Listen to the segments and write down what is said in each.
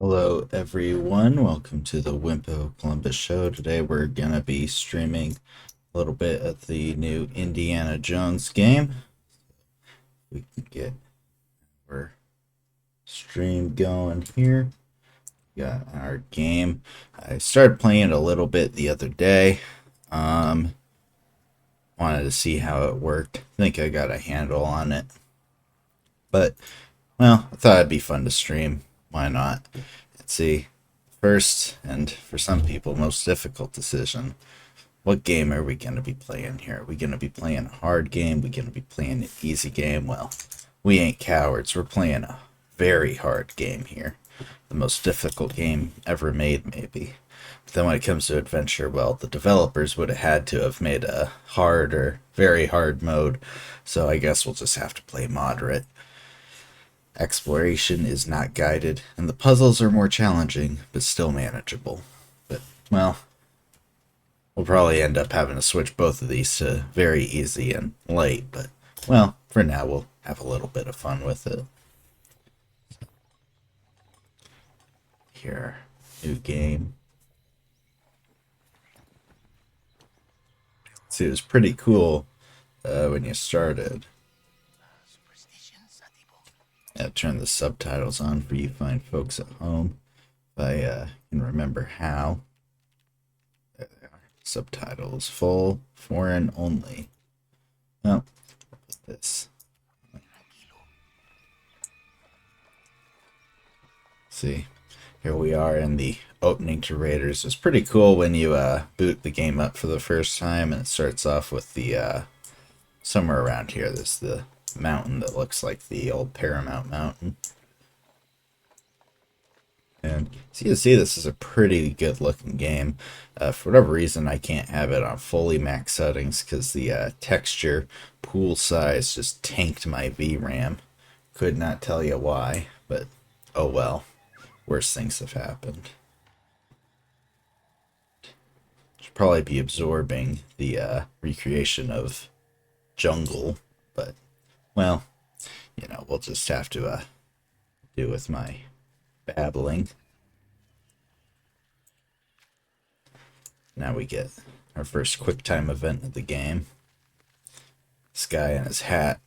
Hello, everyone. Welcome to the Wimpo Columbus Show. Today we're going to be streaming a little bit of the new Indiana Jones game. We can get our stream going here. We got our game. I started playing it a little bit the other day. Um, Wanted to see how it worked. I think I got a handle on it. But, well, I thought it'd be fun to stream. Why not? Let's see. First, and for some people, most difficult decision. What game are we going to be playing here? Are we going to be playing a hard game? Are we going to be playing an easy game? Well, we ain't cowards. We're playing a very hard game here. The most difficult game ever made, maybe. But then when it comes to adventure, well, the developers would have had to have made a hard or very hard mode. So I guess we'll just have to play moderate. Exploration is not guided, and the puzzles are more challenging, but still manageable. But, well, we'll probably end up having to switch both of these to very easy and light, but, well, for now we'll have a little bit of fun with it. Here, new game. See, it was pretty cool when you started. Yeah, turn the subtitles on for you fine folks at home. If I can remember how. There they are. Subtitles full, foreign only. Well, put this. See, here we are in the opening to Raiders. It's pretty cool when you boot the game up for the first time, and it starts off with the somewhere around here. There's the mountain that looks like the old Paramount Mountain. And so you can see this is a pretty good looking game. For whatever reason, I can't have it on fully max settings because the texture pool size just tanked my VRAM. Could not tell you why, but oh well. Worse things have happened. Should probably be absorbing the recreation of jungle, but well, we'll just have to do with my babbling. Now we get our first quick time event of the game. This guy and his hat.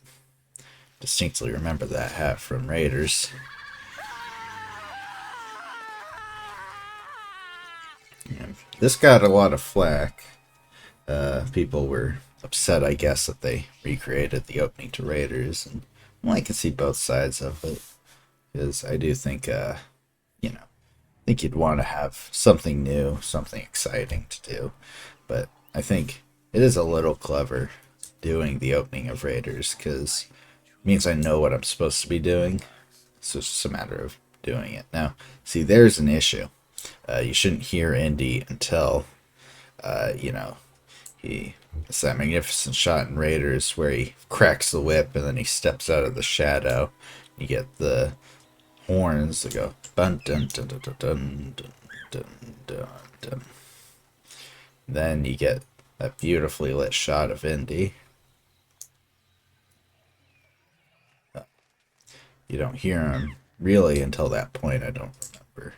Distinctly remember that hat from Raiders. And this got a lot of flack. People were upset, I guess, that they recreated the opening to Raiders, and well, I can see both sides of it because I do think, I think you'd want to have something new, something exciting to do, but I think it is a little clever doing the opening of Raiders because it means I know what I'm supposed to be doing. So it's just a matter of doing it. Now, see, there's an issue. You shouldn't hear Indy until, he it's that magnificent shot in Raiders where he cracks the whip and then he steps out of the shadow. You get the horns that go dun dun dun dun dun dun dun dun dun. Then you get that beautifully lit shot of Indy. You don't hear him really until that point, I don't remember.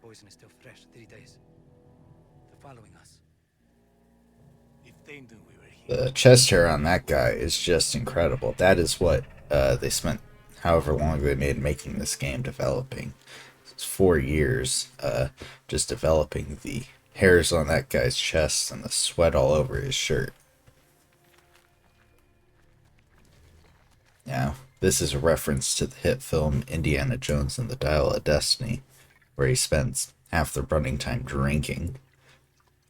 Poison is still fresh, 3 days. They're following us. If they knew we were here. The chest hair on that guy is just incredible. That is what they spent however long they made making this game developing. It's 4 years just developing the hairs on that guy's chest and the sweat all over his shirt. Now, this is a reference to the hit film Indiana Jones and the Dial of Destiny, where he spends half the running time drinking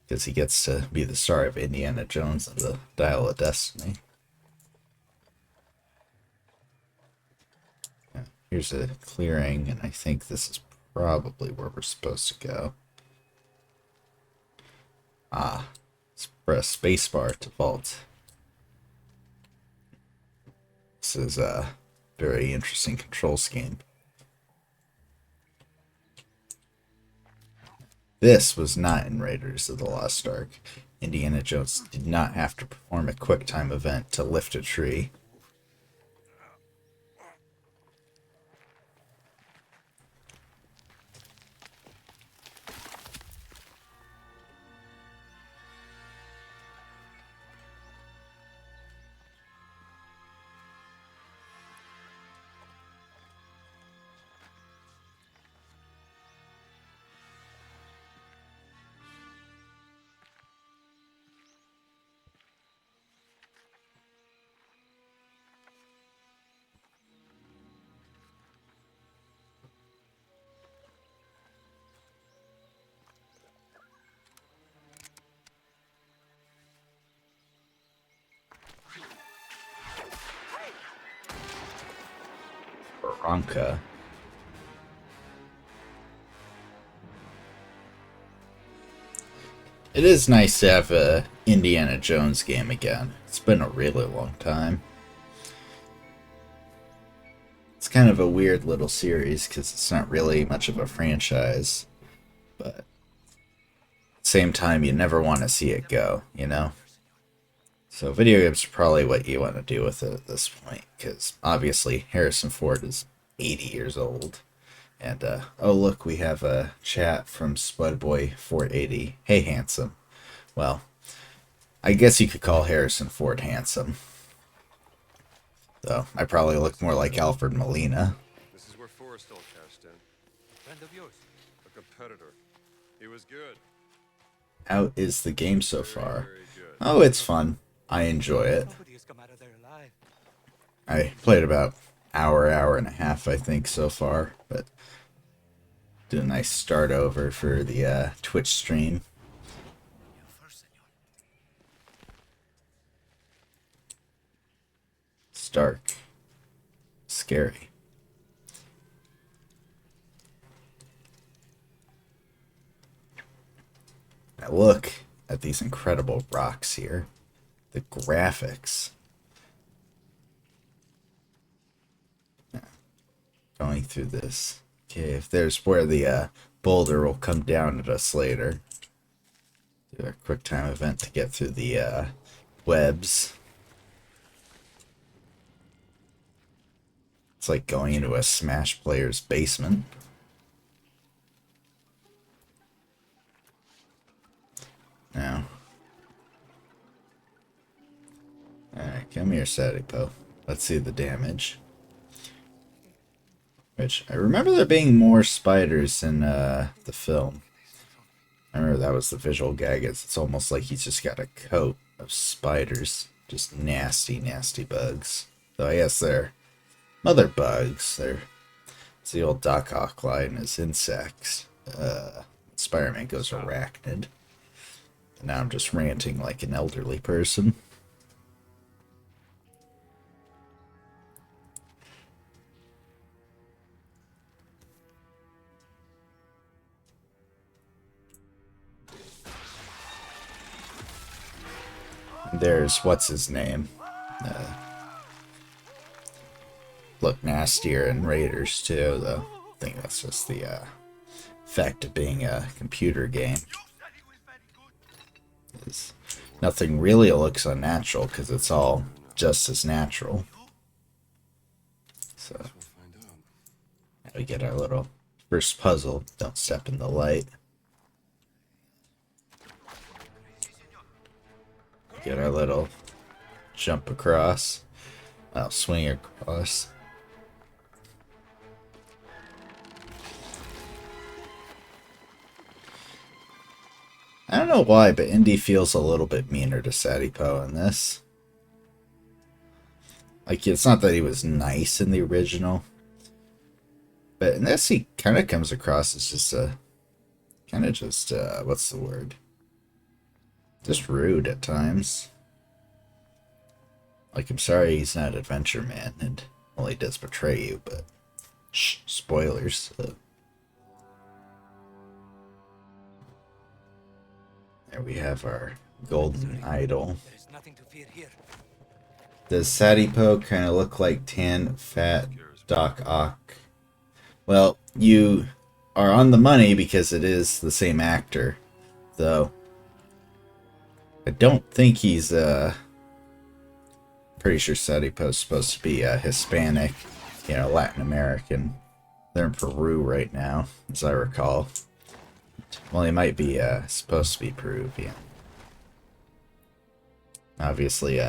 because he gets to be the star of Indiana Jones and the Dial of Destiny. Yeah, here's a clearing, and I think this is probably where we're supposed to go. Ah, let's press spacebar to vault. This is a very interesting control scheme. This was not in Raiders of the Lost Ark. Indiana Jones did not have to perform a quick time event to lift a tree. Veronka. It is nice to have a Indiana Jones game again. It's been a really long time. It's kind of a weird little series because it's not really much of a franchise, but at the same time, you never want to see it go, you know? So video games are probably what you want to do with it at this point, because obviously Harrison Ford is 80 years old. And, oh look, we have a chat from Spudboy480. Hey, handsome. Well, I guess you could call Harrison Ford handsome. Though, I probably look more like Alfred Molina. This is where Forrestal cashed in. Friend of yours. A competitor. He was good. How is the game so far? Very good. Oh, it's fun. I enjoy it. Nobody has come out of there alive. I played about hour and a half, I think, so far. But do a nice start over for the Twitch stream. You first, senor. It's dark. Scary. Now look at these incredible rocks here. The graphics. Yeah. Going through this cave. There's where the boulder will come down at us later. Do a quick time event to get through the webs. It's like going into a Smash player's basement. Now. Alright, come here, Sadipo. Let's see the damage. Which, I remember there being more spiders in the film. I remember that was the visual gag. It's almost like he's just got a coat of spiders. Just nasty, nasty bugs. Though I guess they're mother bugs. It's the old Doc Ock line as insects. Spider-Man goes arachnid. And now I'm just ranting like an elderly person. There's what's his name. Look nastier in Raiders too, though. I think that's just the fact of being a computer game. Nothing really looks unnatural because it's all just as natural. So now we get our little first puzzle. Don't step in the light. Get our little jump across. Well, swing across. I don't know why, but Indy feels a little bit meaner to Sadipo in this. Like, it's not that he was nice in the original, but in this he kind of comes across as just what's the word? Just rude at times. Like, I'm sorry he's not Adventure Man, and well, he does betray you, but shh, spoilers. There we have our golden idol. There is nothing to fear here. Does Sadipo kind of look like tan, fat Doc Ock? Well, you are on the money because it is the same actor, though. I don't think he's pretty sure Saudi Post supposed to be Hispanic, Latin American. They're in Peru right now, as I recall. Well, he might be supposed to be Peruvian. Obviously,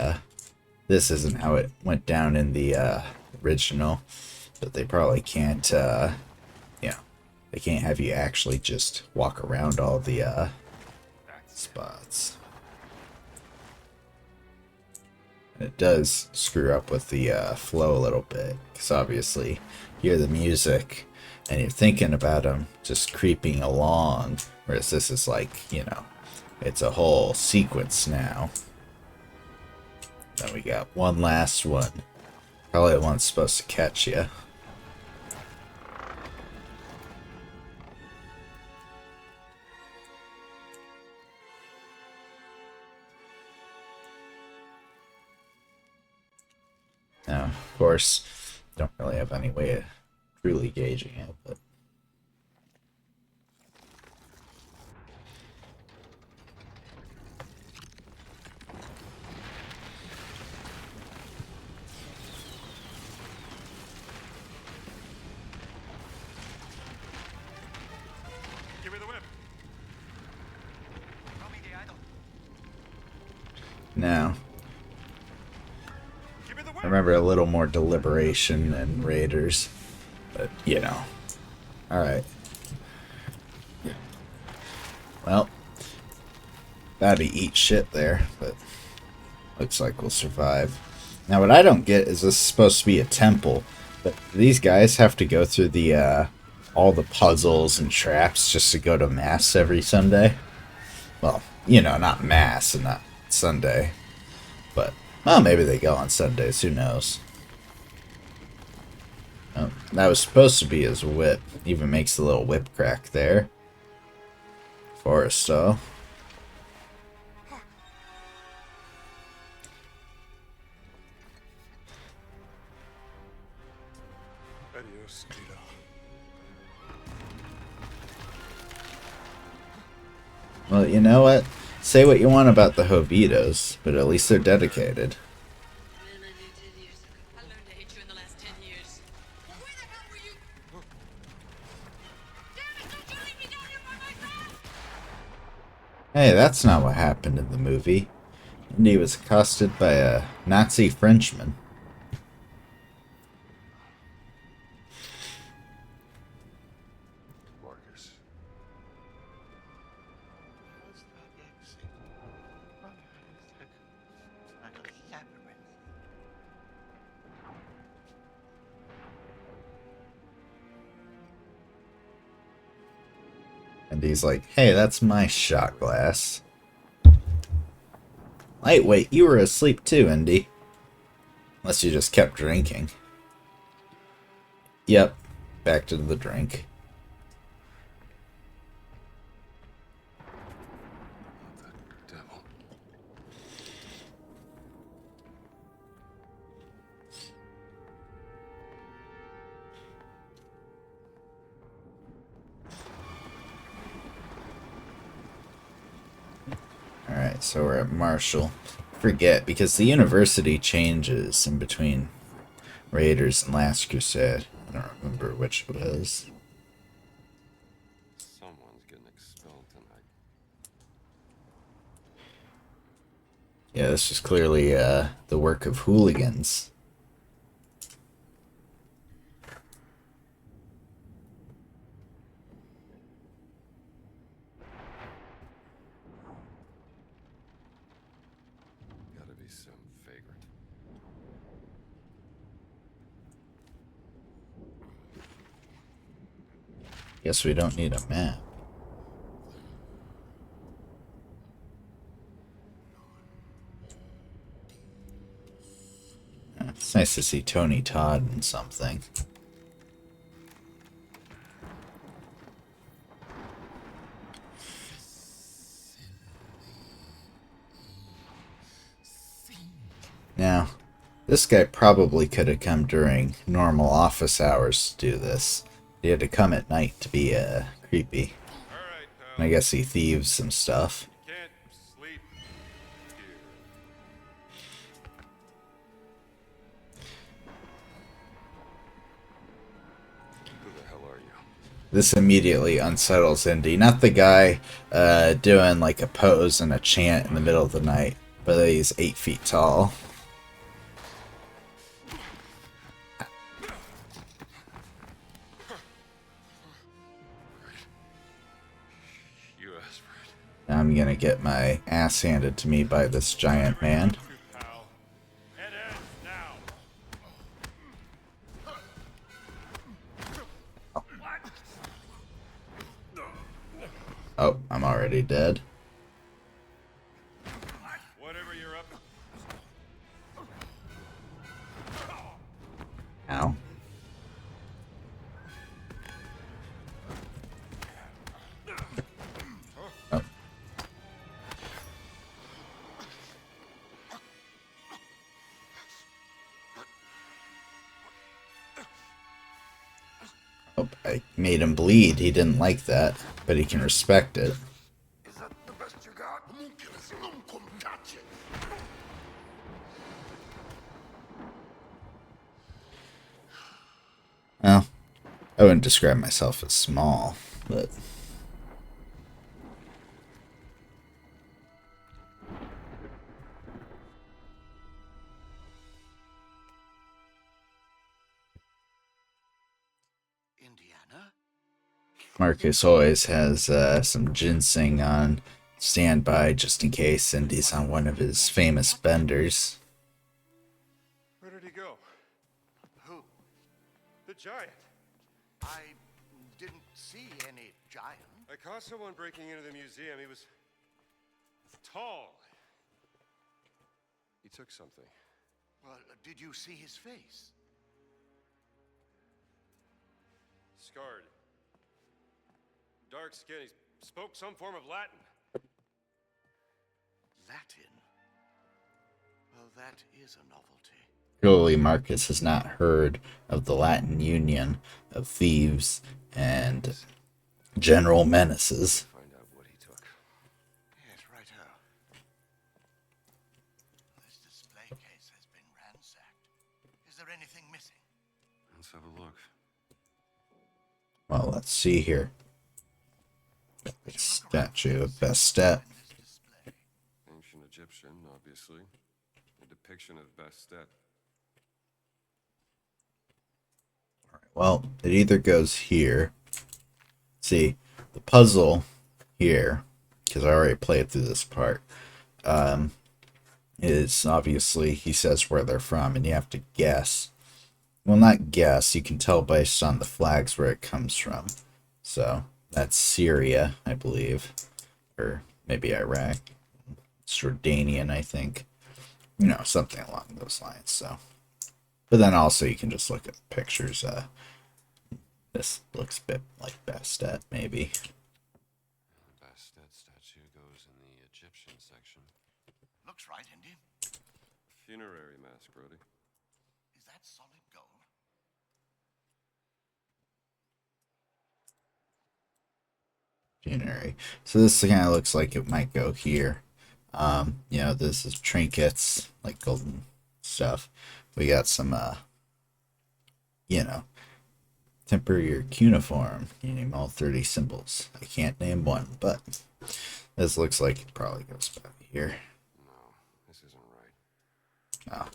this isn't how it went down in the original, but they probably can't, they can't have you actually just walk around all the spots. And it does screw up with the flow a little bit, because obviously you hear the music and you're thinking about them just creeping along, whereas this is like, it's a whole sequence now. Then we got one last one. Probably the one that's supposed to catch you. Now, of course, don't really have any way of truly gauging it, but Give me the whip. now Give me the I whip. remember a little more deliberation in Raiders, but alright. Well, about to eat shit there, but looks like we'll survive. Now, what I don't get is this is supposed to be a temple, but these guys have to go through the all the puzzles and traps just to go to mass every Sunday. Well, not mass and not Sunday, but well, maybe they go on Sundays. Who knows? Oh, that was supposed to be his whip. Even makes a little whip crack there. Forresto. Adios, Tito. Well, you know what? Say what you want about the Jovitos, but at least they're dedicated. Man, I knew 10 years ago. I learned to hate you in the last 10 years. Where the hell were you? Damn it, don't you leave me down here by myself! Hey, that's not what happened in the movie. Indy was accosted by a Nazi Frenchman. Marcus. And he's like, hey, that's my shot glass. Lightweight, you were asleep too, Indy. Unless you just kept drinking. Yep, back to the drink. Devil. Alright, so we're at Marshall. Forget, because the university changes in between Raiders and Last Crusade. I don't remember which it was. Someone's getting expelled tonight. Yeah, this was clearly the work of hooligans. Gotta be some vagrant. Guess we don't need a map. It's nice to see Tony Todd in something. Now, this guy probably could have come during normal office hours to do this. He had to come at night to be creepy. All right, And I pal. guess he thieves some stuff. You can't sleep here. Who the hell are you? This immediately unsettles Indy. Not the guy doing like a pose and a chant in the middle of the night, but he's 8 feet tall. You asked for it. I'm gonna get my ass handed to me by this giant man. You, pal. It ends now. Oh, I'm already dead. Whatever you're up. Ow. Oh. Oh, I made him bleed. He didn't like that, but he can respect it. Is that the best you got? Well, I wouldn't describe myself as small, but Indiana? Marcus always has some ginseng on standby just in case Indy's on one of his famous benders. Where did he go? Who? The giant. I didn't see any giant. I caught someone breaking into the museum. He was tall. He took something. Well, did you see his face? Scarred. Dark skin. He spoke some form of Latin. Latin? Well, that is a novelty. Surely Marcus has not heard of the Latin Union of Thieves and General Menaces. Find out what he took. Yes, righto. This display case has been ransacked. Is there anything missing? Let's have a look. Well, let's see here. Statue of Bastet. This display. Ancient Egyptian, obviously. A depiction of Bastet. Well, it either goes here. See, the puzzle here, because I already played through this part, is obviously he says where they're from, and you have to guess. Well, not guess, you can tell based on the flags where it comes from. So, that's Syria, I believe. Or maybe Iraq. It's Jordanian, I think. You know, something along those lines, so. But then also you can just look at the pictures. This looks a bit like Bastet, maybe. The Bastet statue goes in the Egyptian section. Looks right, Indy. Funerary mask, Brody. Is that solid gold? Funerary. So this kind of looks like it might go here. You know, this is trinkets, like golden stuff. We got some, you know, temper your cuneiform. You name all 30 symbols. I can't name one, but this looks like it probably goes back here. No, this isn't right. Oh,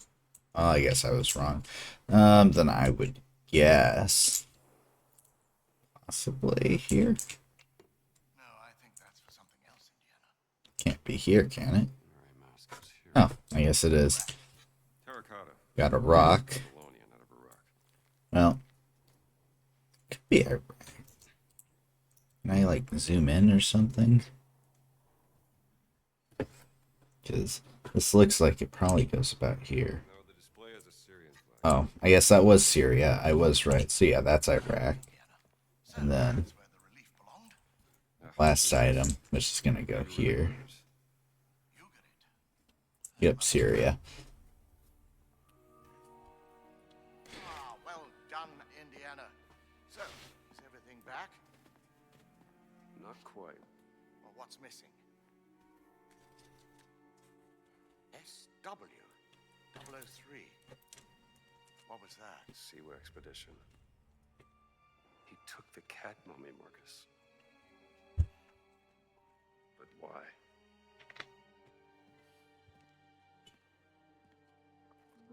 well, I guess I was wrong. Then I would guess possibly here. No, I think that's for something else, Indiana. Can't be here, can it? Funerary mask is here. Oh, I guess it is. Terracotta. Got a rock. Bologna, not a Baroque. Well, could be a. Can I like zoom in or something? Because this looks like it probably goes about here. No, the display has a Syrian flag. Oh, I guess that was Syria. I was right. So yeah, that's Iraq. Indiana. So And then that's where the relief belonged? last item, which is gonna go here. You get it. Yep, Syria. Ah, well done, Indiana. So, is Not quite. Well, what's missing? SW 003. What was that? Seaway expedition. He took the cat mummy, Marcus. But why?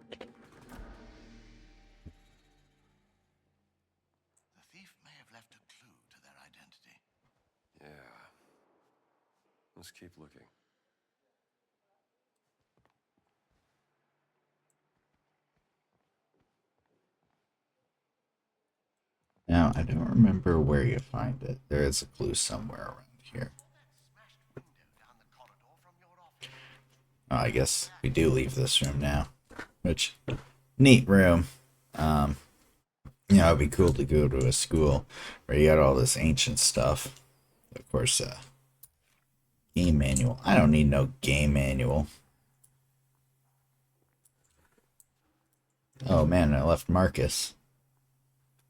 The thief may have left a clue to their identity. Yeah. Let's keep looking. Now, I don't remember where you find it. There is a clue somewhere around here. Smashed window down the corridor from your office. Oh, I guess we do leave this room now. Which, neat room. You know, it'd be cool to go to a school where you got all this ancient stuff. Of course, game manual. I don't need no game manual. Oh man, I left Marcus.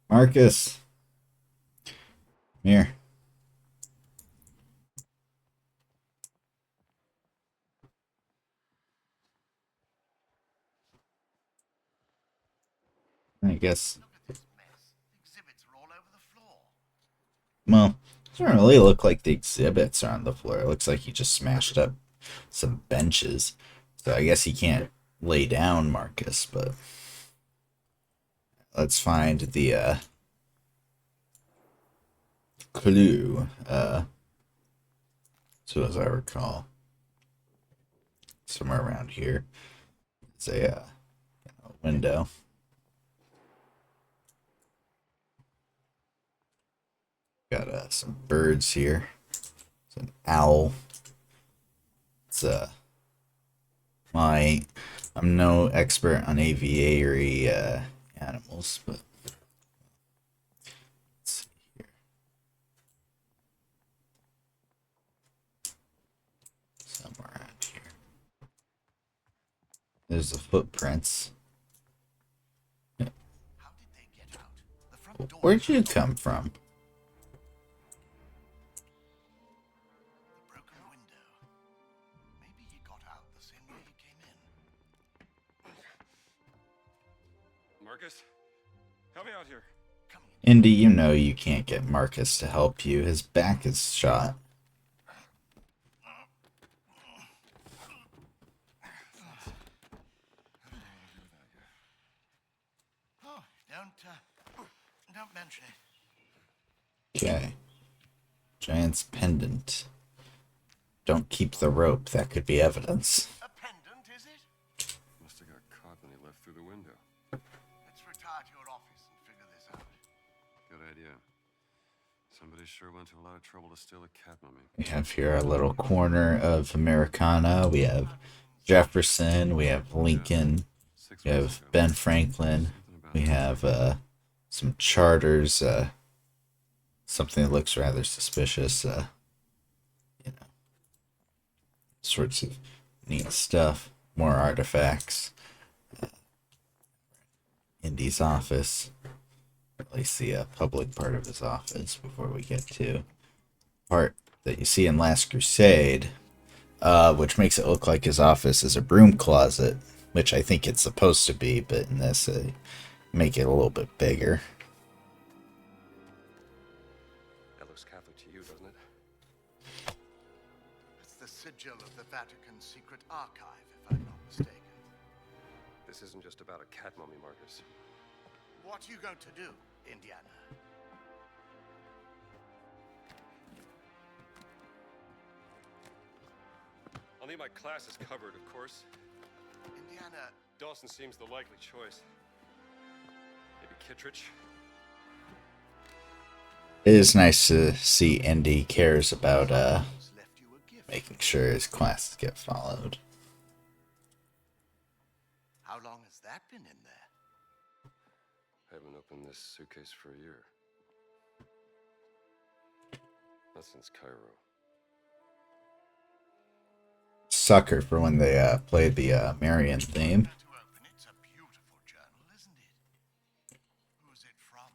Marcus! Here. I guess. Look at this mess. Exhibits are all over the floor. Well, it doesn't really look like the exhibits are on the floor. It looks like he just smashed up some benches. So I guess he can't lay down Marcus, but let's find the clue. So as I recall, somewhere around here, it's a window. Got some birds here. It's an owl. It's I'm no expert on aviary animals, but let's see here. Somewhere around here. There's the footprints. How did they get out? The front door. Where'd you come from? The broken window. Maybe he got out the same way he came in. Marcus? Help me out here. Come in. Indy, you know you can't get Marcus to help you. His back is shot. Oh, don't mention it. Okay. Giant's pendant. Don't keep the rope. That could be evidence. A pendant, is it? Must have got caught when he left through the window. Let's retire to your office and figure this out. Good idea. Somebody sure went to a lot of trouble to steal a cat mummy. We have here a little corner of Americana. We have Jefferson. We have Lincoln. 6 We months have ago. Ben Franklin. Something about We have some charters. Something that looks rather suspicious. Sorts of neat stuff. More artifacts. Indy's office. At least the public part of his office before we get to part that you see in Last Crusade, which makes it look like his office is a broom closet, which I think it's supposed to be, but in this, make it a little bit bigger. That looks Catholic to you, doesn't it? It's the sigil of the Vatican Secret Archive, if I'm not mistaken. This isn't just about a cat mummy, Marcus. What are you going to do, Indiana? I'll need my classes covered, of course. Indiana, Dawson seems the likely choice. Maybe Kittredge? It is nice to see Indy cares about someone's left you a gift. making sure his classes get followed. How long has that been in there? I haven't opened this suitcase for a year. Not since Cairo. Sucker for when they played the Marion theme. To open, it's a beautiful journal, isn't it? Who's it from?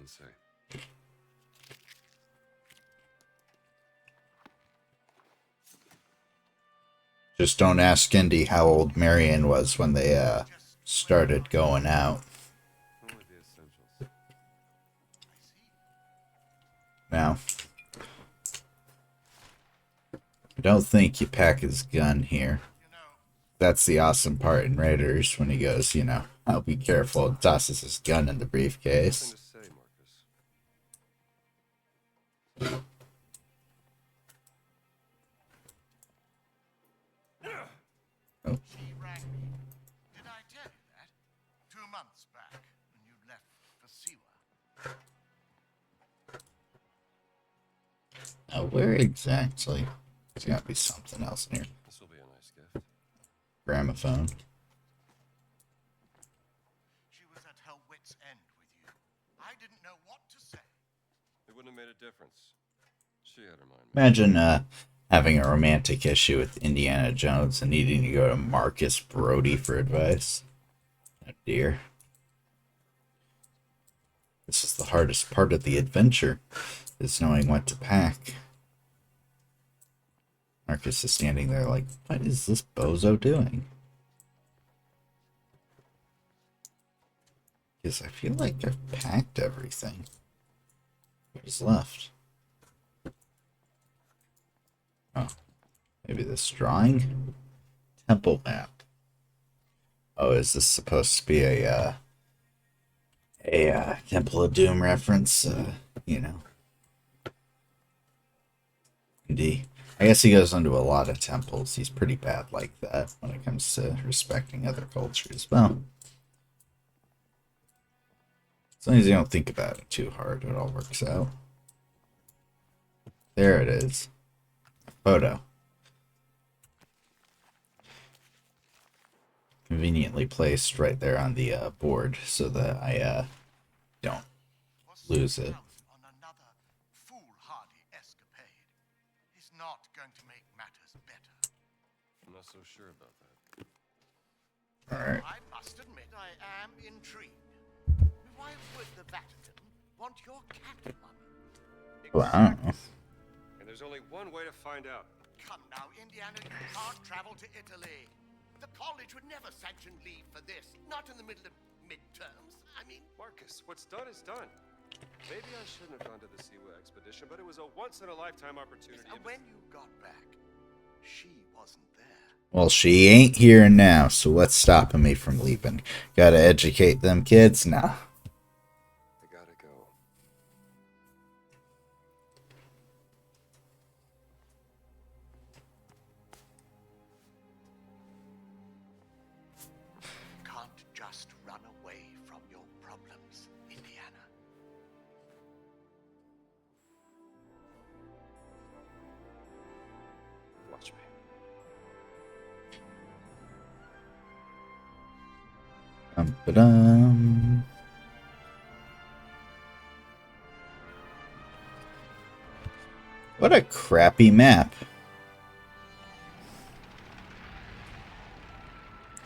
didn't say. Just don't ask Indy how old Marion was when they started going out. Only the essentials. Now, I don't think you pack his gun here. You know, That's the awesome part in Raiders when he goes, I'll be careful, and tosses his gun in the Nothing briefcase. to say, Marcus. she rang me. Did I tell you that? 2 months back, when you left for Siwa. Now, where exactly? There's got to be something else in here. This will be a nice gift. Gramophone. She was at her wit's end with you. I didn't know what to say. It wouldn't have made a difference. She had her mind made. Imagine having a romantic issue with Indiana Jones and needing to go to Marcus Brody for advice. Oh dear. This is the hardest part of the adventure, is knowing what to pack. Marcus is standing there like, what is this bozo doing? Because I feel like I've packed everything. What's left? Oh, maybe this drawing? Temple map. Oh, is this supposed to be a Temple of Doom reference? Indeed. I guess he goes into a lot of temples. He's pretty bad like that when it comes to respecting other cultures. Well, as long as you don't think about it too hard, it all works out. There it is. Photo. Conveniently placed right there on the board so that I don't Was lose it. out on another foolhardy escapade is not going to make matters better. I'm not so sure about that. Alright. I must admit I am intrigued. Why would the Vatican want your cat money? Well, I don't know. And there's only one way to find out. Come now, Indiana, you can't travel to Italy. The college would never sanction leave for this. Not in the middle of midterms. I mean, Marcus, what's done is done. Maybe I shouldn't have gone to the Siwa expedition, but it was a once-in-a-lifetime opportunity. and when you got back, she wasn't there. Well, she ain't here now, so what's stopping me from leaving? Gotta educate them kids? Nah. I gotta go. You can't just run away from your problems, Indiana. Watch me. Ba-dum. What a crappy map.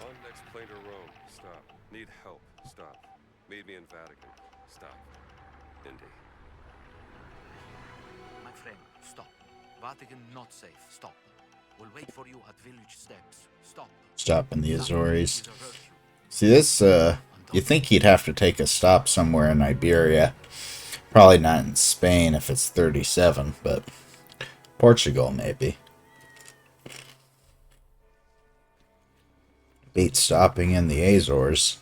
On next plane to Rome. Stop. Need help. Stop. Meet me in Vatican. Stop. Indy. My friend, stop. Vatican not safe. Stop. We'll wait for you at village steps. Stop. Stop in the Azores. Is a virtue. See this, you think he'd have to take a stop somewhere in Iberia. Probably not in Spain if it's 37, but Portugal maybe. Beat stopping in the Azores.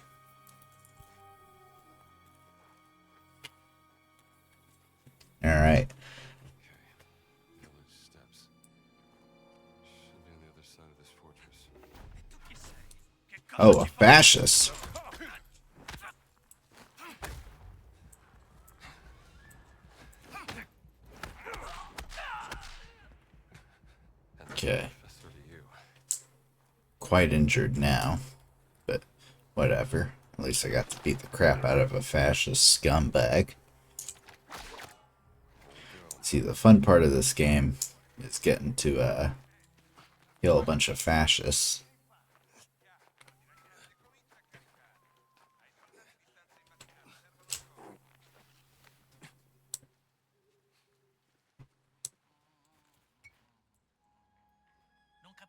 Alright. Village steps. Should be on the other side of this fortress. Oh, a fascist. Okay. Professor to you. Quite injured now, but whatever. At least I got to beat the crap out of a fascist scumbag. See, the fun part of this game is getting to kill a bunch of fascists.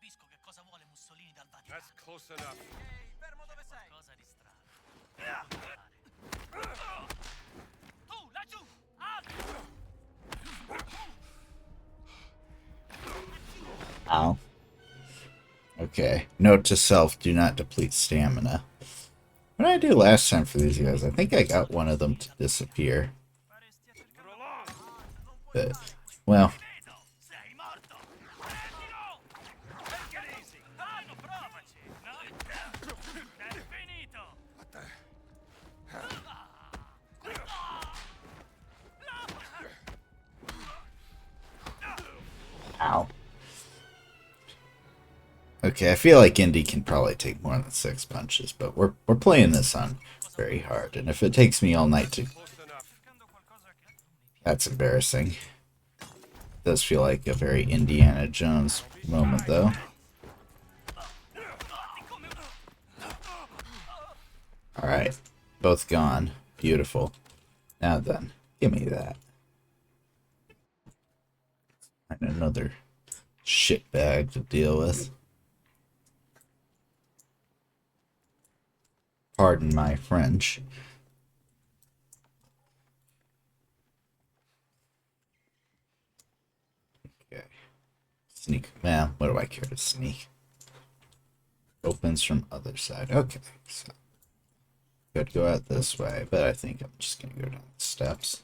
capisco che cosa vuole Mussolini dal Vaticano. That's close enough. Ehi, fermo dove sei? Cosa di strano. Tu, laggiù! Alto! Ow. Okay. Note to self, do not deplete stamina. What did I do last time for these guys? I think I got one of them to disappear. But, well, Sei morto! Prendilo! Take it easy! Dai, no, provaci! No? È finito! ow. Okay, I feel like Indy can probably take more than 6 punches, but we're playing this on very hard, and if it takes me all night to... Close enough. That's embarrassing. Does feel like a very Indiana Jones moment, though. Alright, both gone. Beautiful. Now then, give me that. And another shitbag to deal with. Pardon my French. Okay. Sneak. Man, what do I care to sneak? Opens from other side. Okay. So could go out this way, but I think I'm just gonna go down the steps.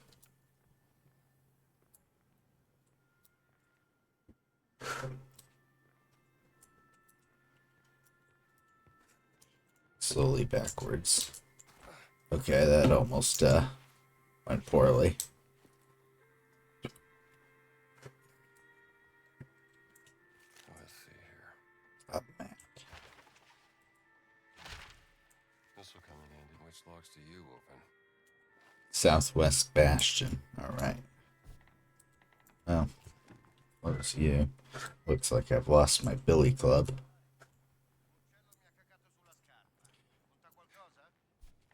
Slowly backwards. Okay, that almost went poorly. Let's see here. Oh man. This will come in handy. Which locks do you open? Southwest Bastion. Alright. Well, what was you? Looks like I've lost my billy club.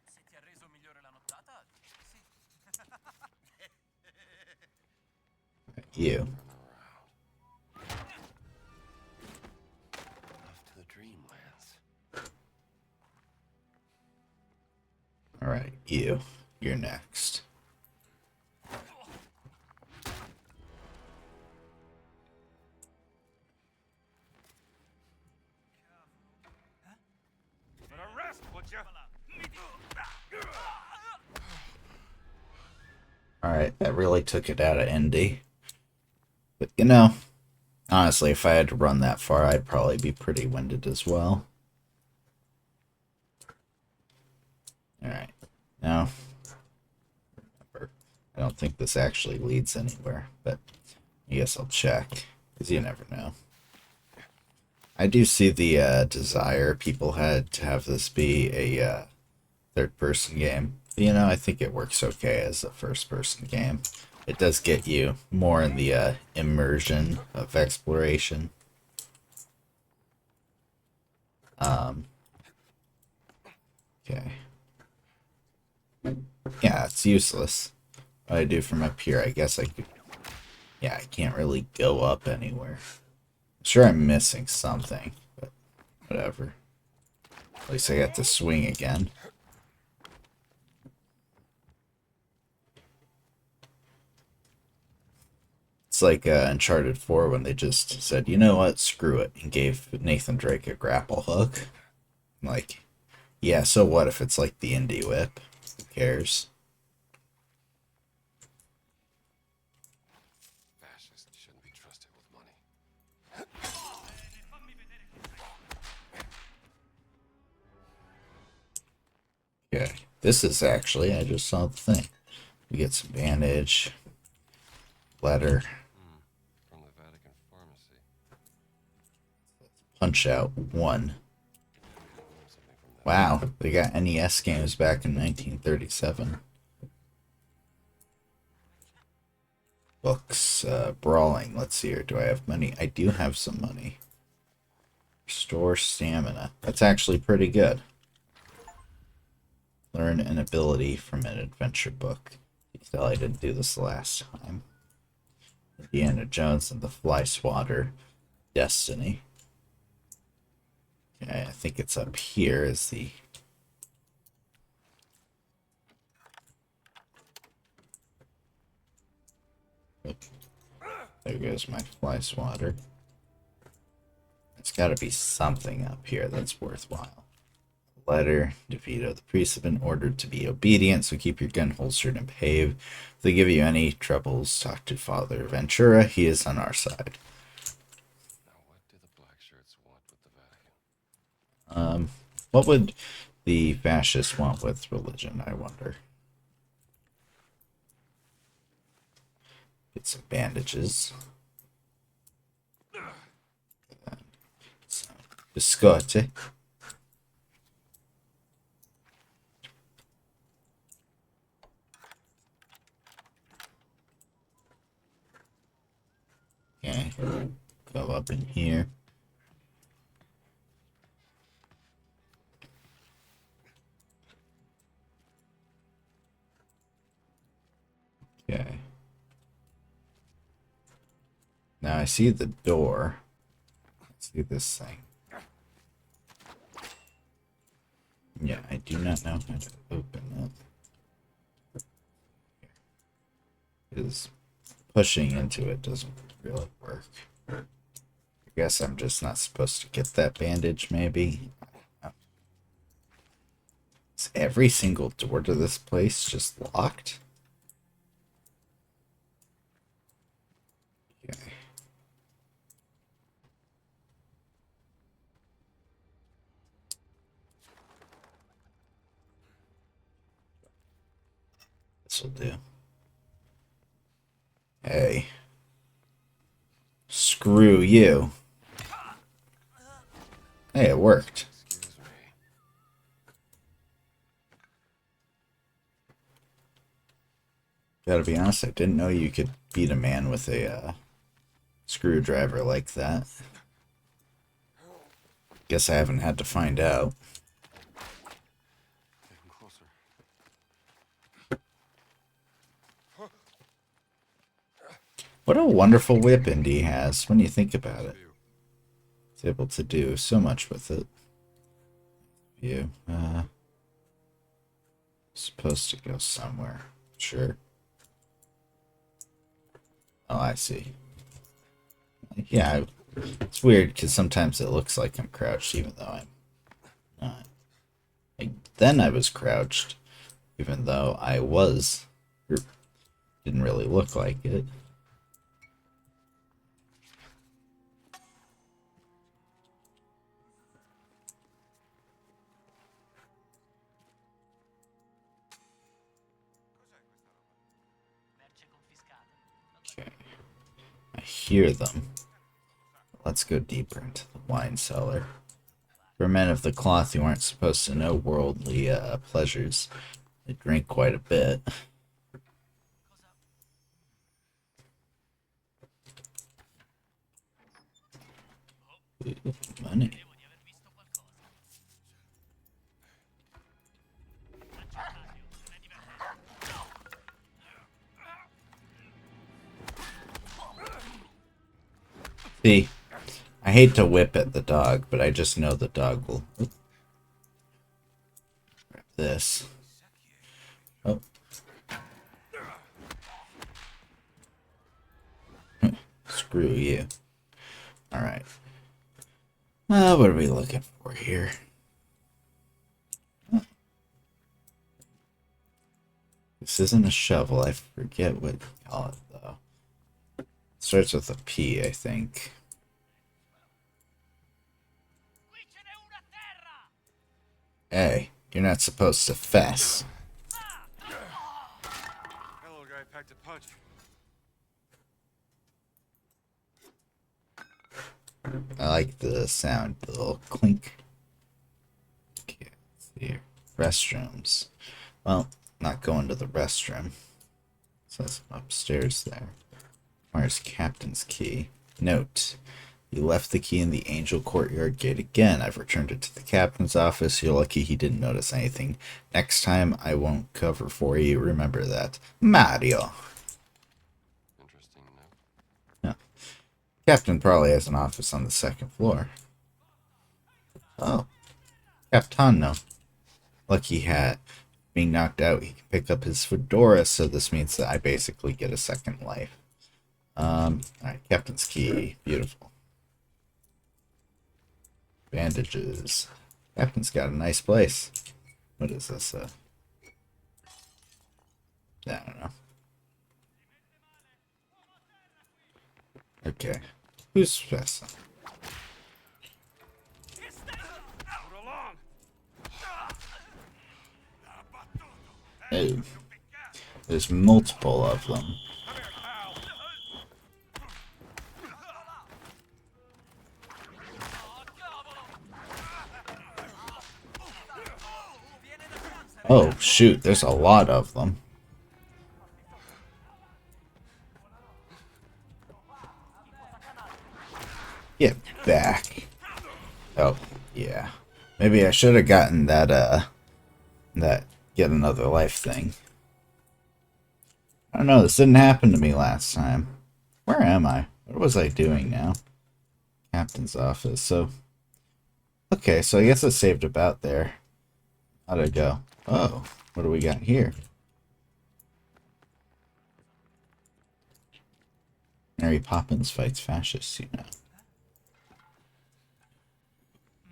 Se ti ha reso migliore la nottata, sì. You. Off to the dreamlands. Alright, you. You're next. But a rest, would ya? Alright, that really took it out of Indy. But you know, honestly, if I had to run that far, I'd probably be pretty winded as well. Alright, now, remember, I don't think this actually leads anywhere, but I guess I'll check, because you never know. I do see the desire people had to have this be a third-person game. But, you know, I think it works okay as a first-person game. It does get you more in the immersion of exploration. Okay. Yeah, it's useless. What I do from up here, I guess I could... Yeah, I can't really go up anywhere. I'm sure I'm missing something, but whatever. At least I got to swing again. It's like Uncharted 4 when they just said, you know what, screw it, and gave Nathan Drake a grapple hook. Like, yeah, so what if it's like the indie whip? Who cares? Fascists shouldn't be trusted with money. Okay, this is actually, I just saw the thing. We get some bandage, letter, From the Vatican pharmacy. punch out 1. Something from that. Wow, they got NES games back in 1937. Books, brawling. Let's see here. Do I have money? I do have some money. Restore stamina. That's actually pretty good. Learn an ability from an adventure book. You can tell I didn't do this last time. Indiana Jones and the Fly Swatter. Destiny. Okay, I think it's up here is the... Look, there goes my fly swatter. There's got to be something up here that's worthwhile. Letter, DeVito. The priests have been ordered to be obedient, so keep your gun holstered and behave. If they give you any troubles, talk to Father Ventura. He is on our side. Now, what do the black shirts want with the Vatican? What would the fascists want with religion, I wonder? Get some bandages. Some biscotti. Okay, go up in here. Okay. Now I see the door. Let's see this thing. Yeah, I do not know how to open it. Because pushing into it doesn't really work. I guess I'm just not supposed to get that bandage, maybe. Is every single door to this place just locked? Okay. This'll do. Hey. Screw you. Hey, it worked. Excuse me. Gotta be honest, I didn't know you could beat a man with a screwdriver like that. Guess I haven't had to find out. Getting closer. What a wonderful whip Indy has when you think about it. It's able to do so much with it. You, supposed to go somewhere. Sure. Oh, I see. Yeah, it's weird because sometimes it looks like I'm crouched even though I'm not. Then I was crouched even though I was. Didn't really look like it. Okay. I hear them. Let's go deeper into the wine cellar. For men of the cloth who aren't supposed to know worldly pleasures, they drink quite a bit. Ooh, money. See, I hate to whip at the dog, but I just know the dog will. Oop. Grab this. Oh. Screw you. Alright. What are we looking for here? This isn't a shovel. I forget what you call it, though. It starts with a P, I think. Hey, you're not supposed to fess. Hello, guy packed a punch. I like the sound, the little clink. Okay, let's see here. Restrooms. Well, not going to the restroom. So it's upstairs there. Where's Captain's key? Note. You left the key in the Angel Courtyard gate again. I've returned it to the captain's office. You're lucky he didn't notice anything. Next time, I won't cover for you. Remember that. Mario. Interesting note. Yeah. Captain probably has an office on the second floor. Oh, Capitano. Lucky hat. Being knocked out, he can pick up his fedora, so this means that I basically get a second life. Alright, Captain's Key. Beautiful. Bandages. Captain's got a nice place. What is this? I don't know. Okay. Who's stressing? Move along. Oh. There's multiple of them. Come here, pal. Oh, shoot. There's a lot of them. Get back. Oh, yeah. Maybe I should have gotten that get another life thing. I don't know, this didn't happen to me last time. Where am I? What was I doing now? Captain's office, so... Okay, so I guess I saved about there. How'd it go? Oh, what do we got here? Mary Poppins fights fascists, you know.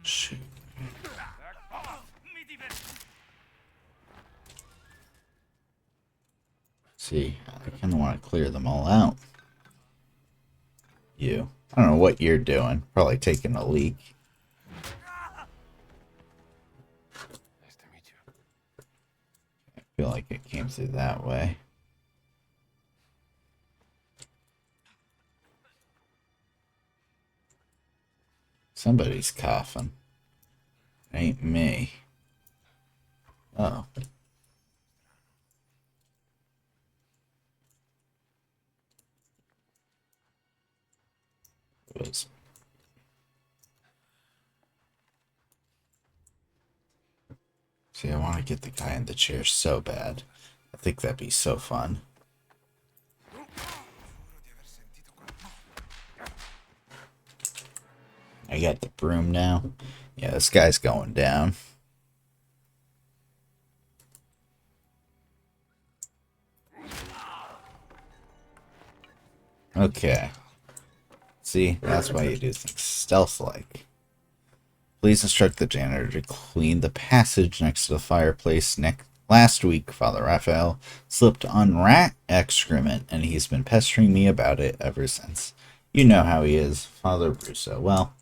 Shoot. Back off. Mi diverto. See, I kind of want to clear them all out. You. I don't know what you're doing. Probably taking a leak. Nice to meet you. I feel like it came through that way. Somebody's coughing. It ain't me. Oh. It was. See, I want to get the guy in the chair so bad. I think that'd be so fun. I got the broom now. Yeah, this guy's going down. Okay. See, that's why you do things stealth-like. Please instruct the janitor to clean the passage next to the fireplace. Last week, Father Raphael slipped on rat excrement, and he's been pestering me about it ever since. You know how he is, Father Russo. Well,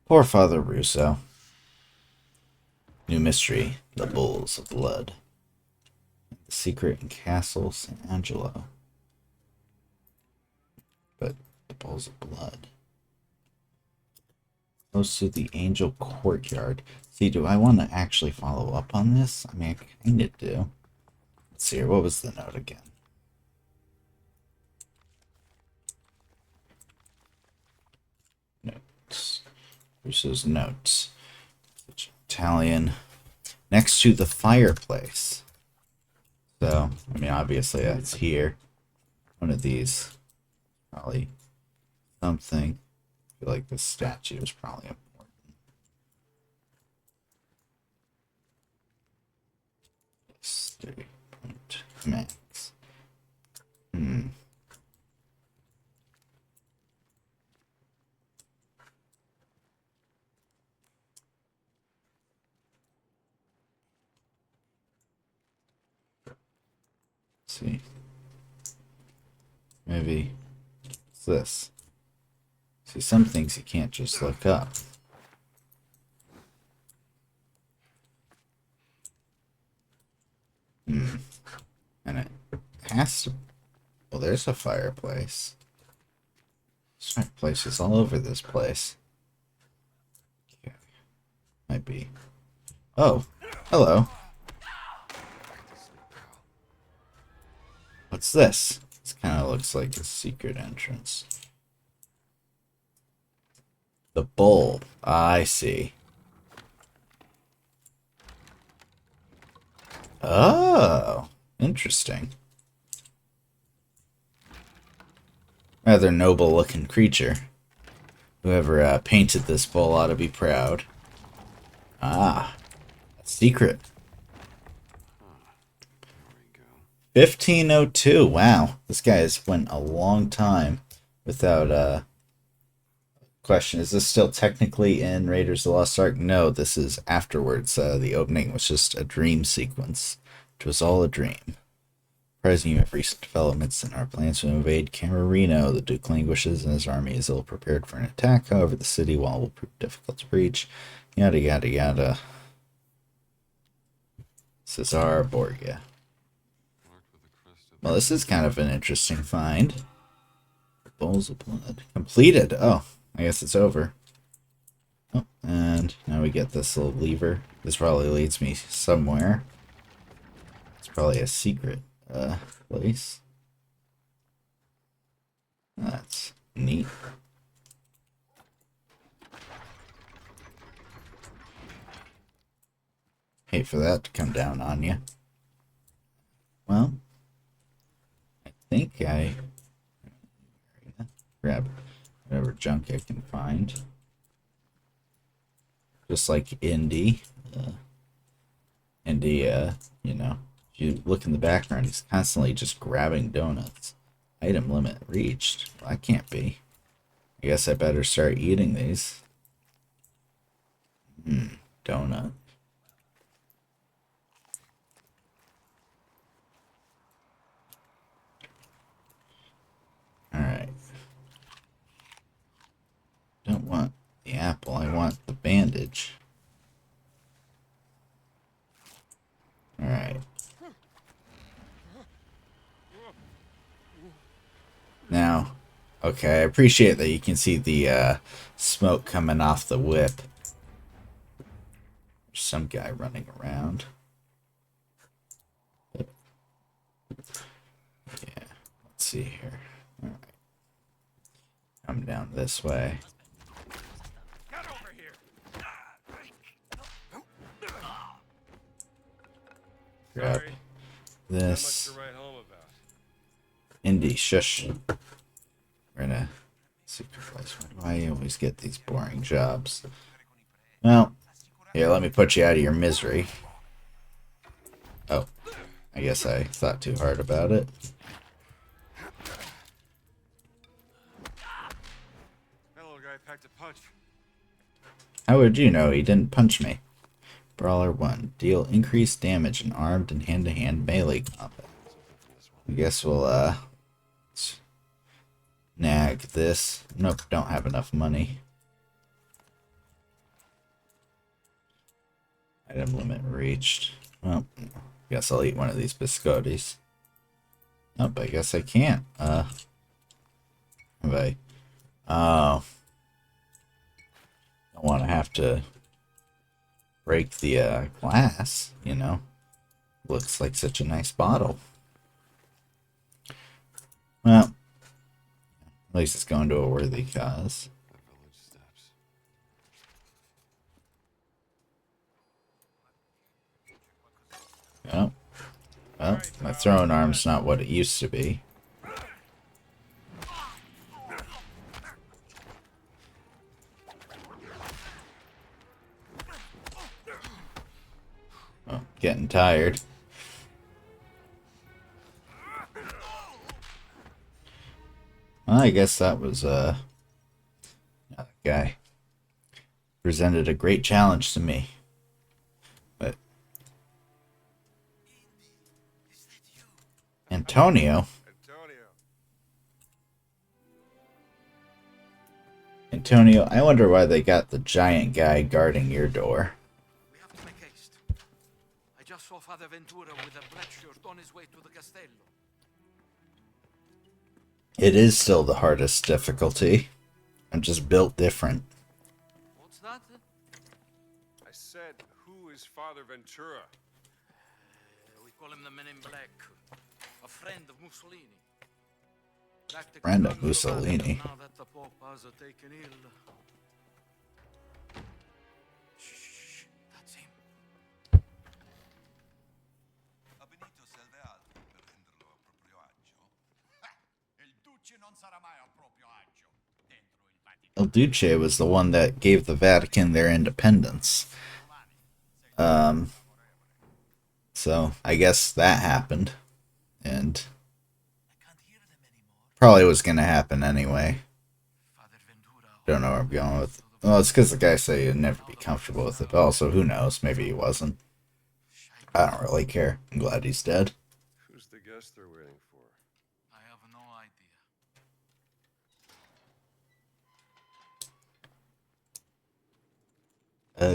poor Father Russo. New mystery, the Bulls of Blood. The secret in Castle St. Angelo. But the Bulls of Blood. Close to the Angel Courtyard. See, do I want to actually follow up on this? I mean, I kind of do. Let's see here. What was the note again? Notes. Russo's notes. Italian. Next to the fireplace. So, I mean, obviously that's here. One of these. Probably something. I feel like this statue is probably important. History point max. See. Maybe it's this. See, some things you can't just look up. And it has to... Well, there's a fireplace. There's fireplaces all over this place. Okay. Might be... Oh, hello. What's this? This kind of looks like a secret entrance. The bowl. I see. Oh, interesting. Rather noble looking creature. Whoever painted this bowl ought to be proud. Ah, a secret. There we go. 1502. Wow, this guy has went a long time without question. Is this still technically in Raiders of the Lost Ark? No, this is afterwards. The opening was just a dream sequence. It was all a dream. Surprising you have recent developments in our plans to invade Camarino. The Duke languishes and his army is ill prepared for an attack. However, the city wall will prove difficult to breach. Yada yada yada. Cesar Borgia. Marked with a crest of Well, this is kind of an interesting find. Bowls of blood. Completed. Oh, I guess it's over. Oh, and now we get this little lever. This probably leads me somewhere. It's probably a secret place. That's neat. Hate for that to come down on you. Well, I think I grab whatever junk I can find. Just like Indy. Indy, you know, if you look in the background, he's constantly just grabbing donuts. Item limit reached. Well, that can't be. I guess I better start eating these. Donut. Alright. Don't want the apple, I want the bandage. Alright. Now, okay, I appreciate that you can see the smoke coming off the whip. There's some guy running around. Yeah, let's see here. Alright. Come down this way. Get over here. Grab Sorry. Not much this. to write home about. Indy, shush. We're in a secret place. Why do I always get these boring jobs? Well, here, let me put you out of your misery. Oh, I guess I thought too hard about it. That little guy packed a punch. How would you know he didn't punch me? Brawler 1. Deal increased damage in armed and hand-to-hand melee combat. I guess we'll, snag this. Nope, don't have enough money. Item limit reached. Well, guess I'll eat one of these biscottis. Nope, I guess I can't. Have I? Oh. Don't want to have to break the glass, you know. Looks like such a nice bottle. Well, at least it's going to a worthy cause. The village steps. Oh. Well, my throwing arm's not what it used to be. Oh, getting tired. Well, I guess that was another guy. Presented a great challenge to me. But Antonio? Antonio, I wonder why they got the giant guy guarding your door. We have to make haste. I just saw Father Ventura with a black shirt on his way to the castello. It is still the hardest difficulty. I'm just built different. What's that? I said, who is Father Ventura? We call him the Men in Black. A friend of Mussolini. Practically Friend of runs the Vatican Mussolini. now that the Pope has taken ill. Shh, that's him. Ha venuto serve altro per renderlo a proprio agio? Il Duce non sarà mai a proprio agio dentro il Vaticano. El Duce was the one that gave the Vatican their independence. Um, so I guess that happened, and probably was gonna happen anyway. Don't know where I'm going with. Well, it's because the guy said he'd never be comfortable with it. But also, who knows? Maybe he wasn't. I don't really care. I'm glad he's dead. Who's the guest they're waiting for? I have no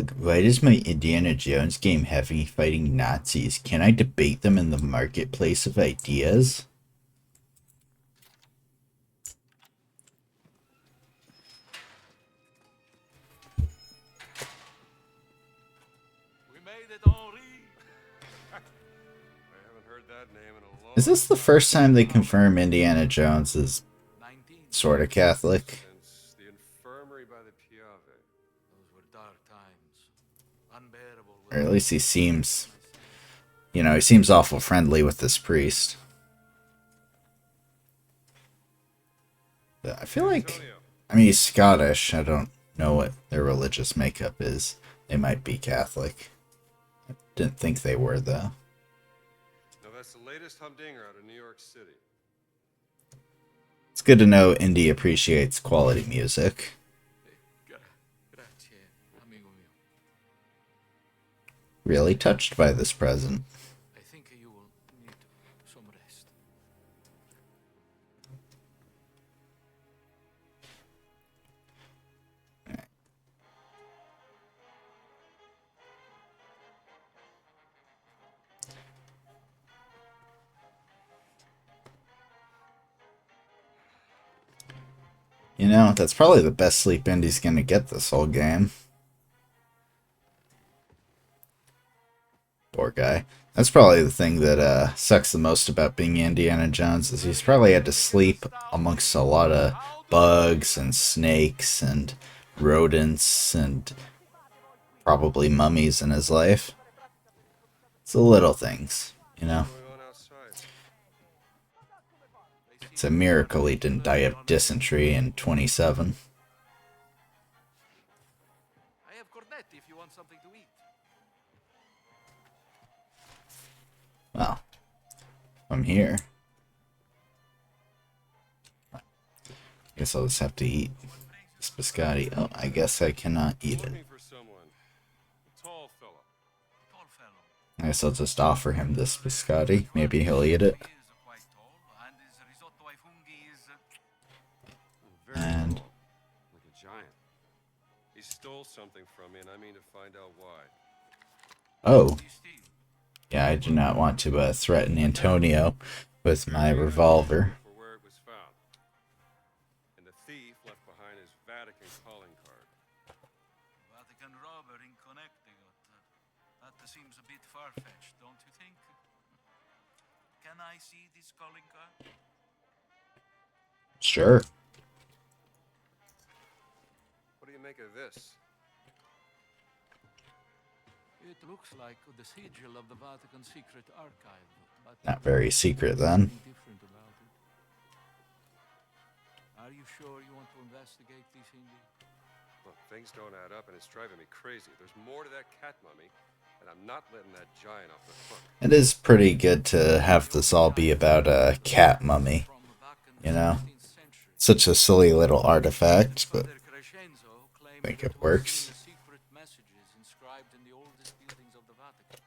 idea. Why does my Indiana Jones game have me fighting Nazis? Can I debate them in the marketplace of ideas? We made it, Henri. I haven't heard that name in a long Is this the first time they confirm Indiana Jones is 19. sort of Catholic? since the infirmary by the Piave. Those were dark times. Unbearable. Or at least he seems, he seems awful friendly with this priest. But I feel like, Antonio, I mean, he's Scottish. I don't know what their religious makeup is. They might be Catholic. I didn't think they were, though. now that's the latest humdinger out of New York City. It's good to know Indy appreciates quality music. Grazie, amigo mio. Really touched by this present. I think you will need some rest. That's probably the best sleep Indy's gonna get this whole game. Poor guy. That's probably the thing that sucks the most about being Indiana Jones is he's probably had to sleep amongst a lot of bugs and snakes and rodents and probably mummies in his life. It's the little things. Going on outside. It's a miracle he didn't die of dysentery in 27. I have cornetti if you want something to eat. Well, I'm here. Guess I'll just have to eat this biscotti. Oh, I guess I cannot eat it. Looking for someone. A tall fella. Tall fellow. I guess I'll just offer him this biscotti. Maybe he'll eat it. He is quite tall, and his risotto ai funghi is... Very And- tall. Like a giant. He stole something from me, and I mean to find out why. Oh, you steal. yeah, I do not want to threaten Antonio with my revolver. For where it was found. And the thief left behind his Vatican calling card. Vatican robber in Connecticut. That seems a bit far-fetched, don't you think? Can I see this calling card? Sure. What do you make of this? It looks like the sigil of the Vatican Secret Archive, but Not very secret then. nothing different about it. Are you sure you want to investigate this, Indy? Look, things don't add up, and it's driving me crazy. There's more to that cat mummy, and I'm not letting that giant off the hook. It is pretty good to have this all be about a cat mummy. From back in You the know? 16th century. Such a silly little artifact, but Father Crescenzo claimed think that it he had works. seen the secret messages inscribed in the oldest buildings of the Vatican.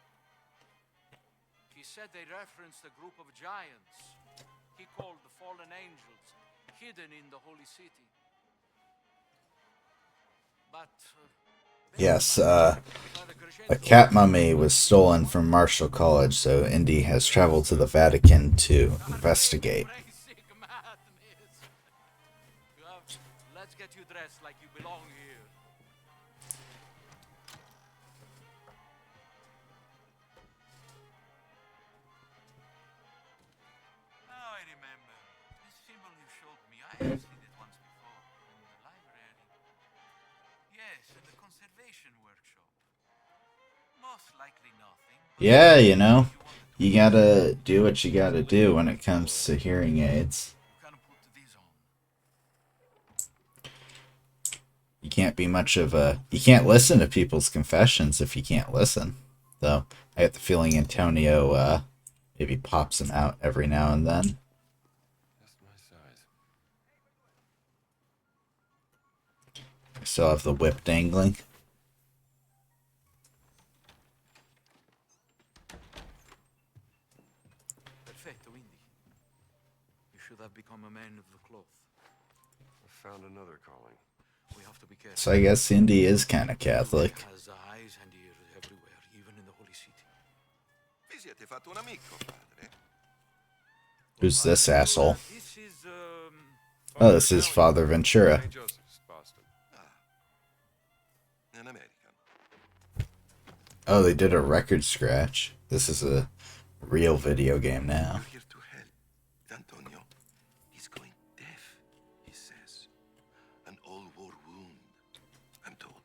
He said they referenced a group of giants he called the fallen angels, hidden in the holy city. But yes, Father a Crescenzo cat mummy was stolen from Marshall College, so Indy has traveled to the Vatican to investigate. Basic madness. Let's get you dressed like you belong here. Now I remember. This symbol you showed me, I have seen it once before. In the library. Yes, in the conservation workshop. Most likely nothing. But Yeah, you you gotta do what you gotta do when it comes to hearing aids. can put these on. You can't be much of a. You can't listen to people's confessions if you can't listen. Though I get the feeling Antonio maybe pops him out every now and then. Just my size. I still have the whip dangling. Perfetto, Indy. You should have become a man of the cloth. I found another calling. We have to be careful. So I guess Indy is kind of Catholic. Has eyes and ears everywhere, even in the holy city. Vi siete fatto un amico, padre? Who's this asshole? This is, Oh, this is Father Ventura. St. Joseph's, Boston. An American. Oh, they did a record scratch. This is a real video game now. You're here to help. Antonio, he's going deaf, he says. An old war wound, I'm told.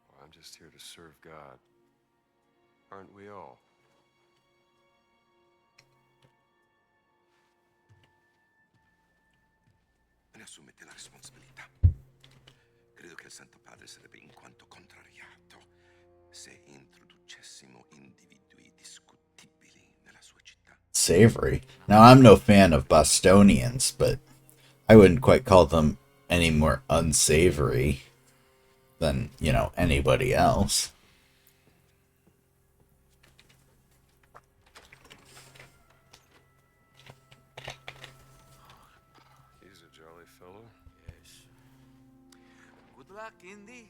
Well, I'm just here to serve God. Aren't we all? Ne assumete la responsabilità. Credo che il Santo Padre sarebbe in quanto contrariato se introducessimo individui discutibili nella sua città. Savory. Now, I'm no fan of Bostonians, but I wouldn't quite call them any more unsavory than, you know, anybody else. He's a jolly fellow. Yes. Good luck, Indy.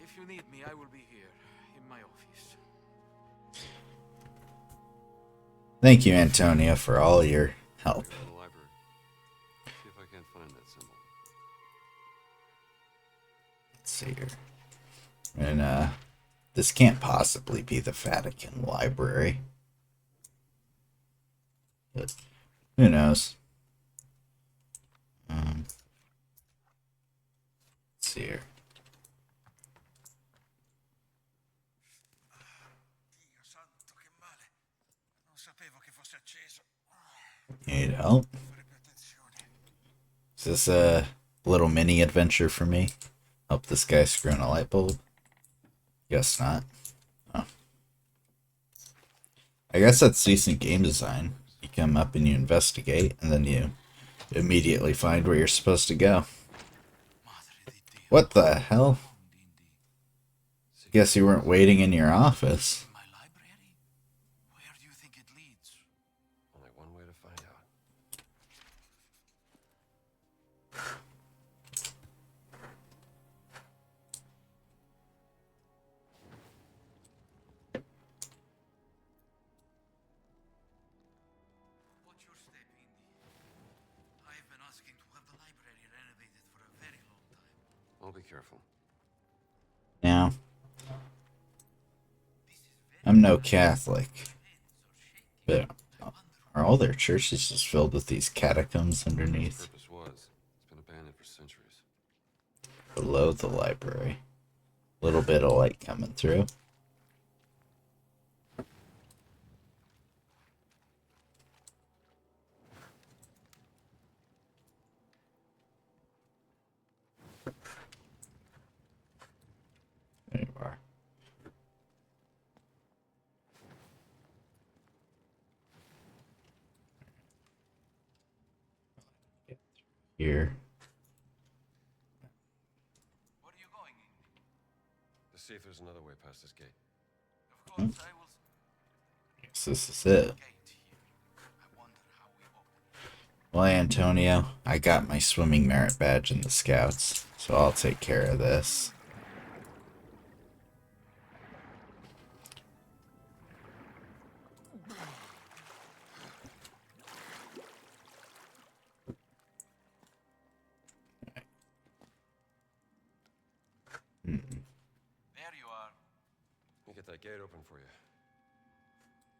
If you need me, I will be here, in my office. Thank you, Antonio, for all your help. Go to the library. See if I can't find that symbol. Let's see here. And, this can't possibly be the Vatican Library. But who knows? Let's see here. Dio santo, che male. Non sapevo che fosse acceso. Need help? Fare più attenzione. Is this a little mini adventure for me? Help this guy screw in a light bulb? Guess not. Oh. I guess that's decent game design. You come up and you investigate, and then you immediately find where you're supposed to go. Madre di Dio. What the hell? Indy. Guess you weren't waiting in your office. My library? Where do you think it leads? Only one way to find out. Watch your step, Indy. I've been asking to have the library renovated for a very long time. I'll be careful. Now, This is very I'm no nice. Catholic, Hands are shaking. but are all their churches just filled with these catacombs The underneath? purpose was. It's been abandoned for centuries. Below the library. Little bit of light coming through. There you are. Get through here. Where are you going, Indy? To see if there's another way past this gate. Of course, I will. Guess this is it. Gate here. I wonder how we open it. Well, Antonio, I got my swimming merit badge in the Scouts, so I'll take care of this. There you are. Let me get that gate open for you.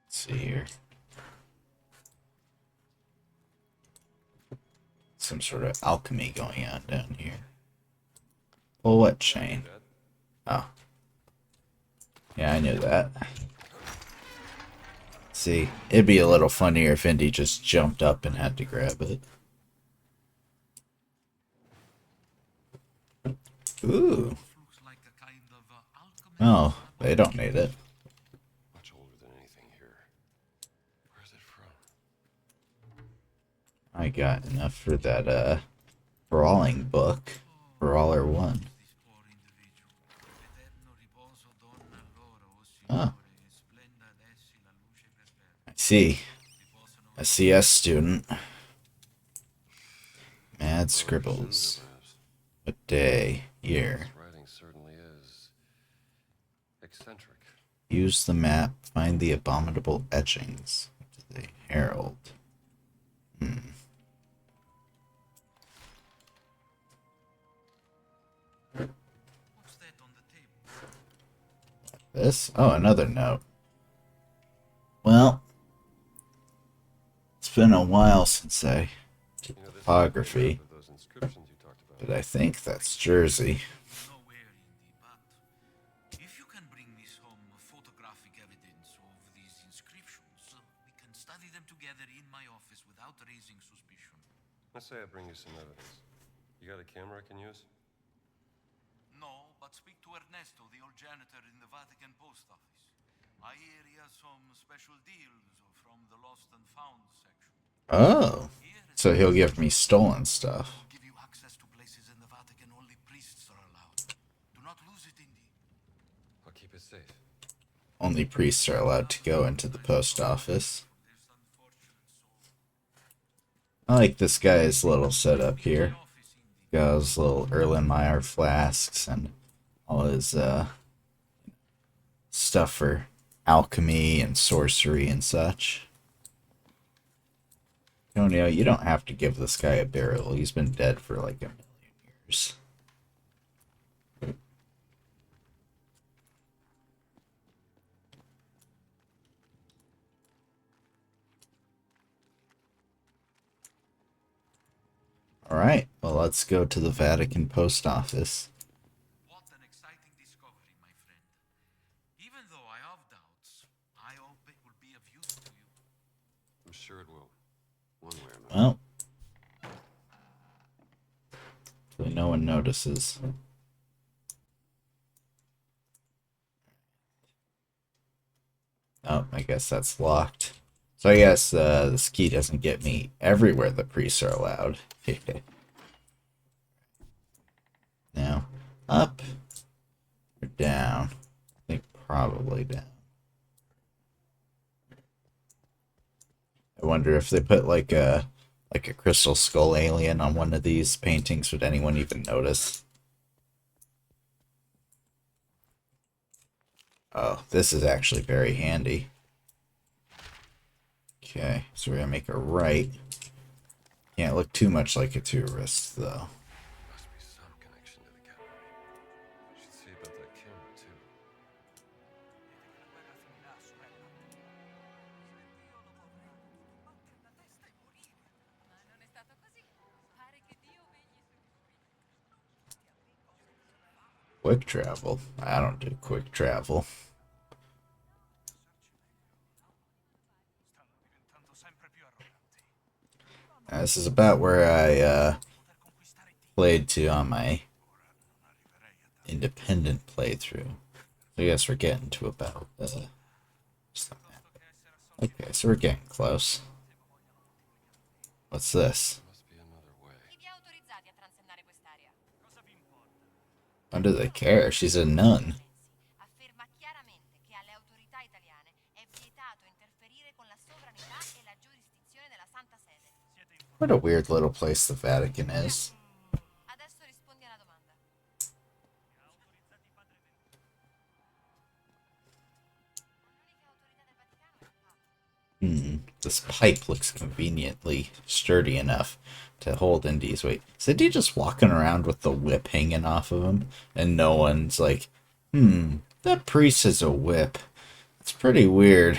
Let's see here. Some sort of alchemy going on down here. Well, what chain? Dad? Oh. Yeah, I knew that. See, it'd be a little funnier if Indy just jumped up and had to grab it. Ooh. Looks like a kind of alchemist Oh, They don't need it. Much older than anything here. Where's it from? I got enough for that brawling book. Brawler 1. This poor individual. Eterno riposo donna loro, o Oh, Signore, splenda ad essi la luce perpetua. I see. Riposano A CS student. Mad Well, scribbles. perhaps. What day? Year. This writing certainly is eccentric. Use the map. Find the abominable etchings. The Herald. What's that on the table? This? Oh, another note. Well, it's been a while since I did You know, this topography, of those inscriptions you talked about. but I think that's Jersey. Nowhere, Indy, but if you can bring me some photographic evidence of these inscriptions, we can study them together in my office without raising suspicion. Let's say I bring you some evidence. You got a camera I can use? No, but speak to Ernesto, the old janitor in the Vatican post office. I hear he has some special deals from the lost and found section. Oh, Here at so the he'll give me stolen stuff. I'll give you access to places in the Vatican only priests are allowed. Do not lose it, Indy. I'll keep it safe. Only priests are allowed to go into the post office. This unfortunate soul. I like this guy's little setup here. Office, Indy. Got his little Erlenmeyer flasks and all his stuff for alchemy and sorcery and such. Tonio, you don't have to give this guy a burial. He's been dead for like 1,000,000 years. Alright, well, let's go to the Vatican post office. What an exciting discovery, my friend. Even though I have doubts, I hope it will be of use to you. I'm sure it will. One way or another. Well, hopefully no one notices. Oh, I guess that's locked. So I guess this key doesn't get me everywhere the priests are allowed. Now, up or down? I think probably down. I wonder if they put like a crystal skull alien on one of these paintings, would anyone even notice? Oh, this is actually very handy. Okay, so we're gonna make a right. Can't look too much like a tourist, though. Must be some connection to the gallery. Should see about that camera too. Ma non è stato così. Pare che Dio vegli sui cuori. Quick travel. I don't do quick travel. Stanno diventando sempre più arroganti. This is about where I Poter conquistare Dio. played to on my Ora non arriverei a tanto. independent playthrough. So I guess we're getting to about just the map. Che essere assolti Okay, so we're getting close. What's this? Must be another way. Chi vi ha autorizzati a transennare quest'area? cosa vi importa? When do they care? She's a nun. Afferma chiaramente che alle autorità italiane è vietato interferire con la sovranità e la giurisdizione della Santa Sede. Siete informati? What a weird little place the Vatican is. Adesso rispondi alla domanda. Mi ha autorizzati padre Wimpo. L'unica autorità del Vaticano è il Papa. This pipe looks conveniently sturdy enough to hold Indy's weight. Is Indy just walking around with the whip hanging off of him? And no one's like, that priest has a whip. It's pretty weird.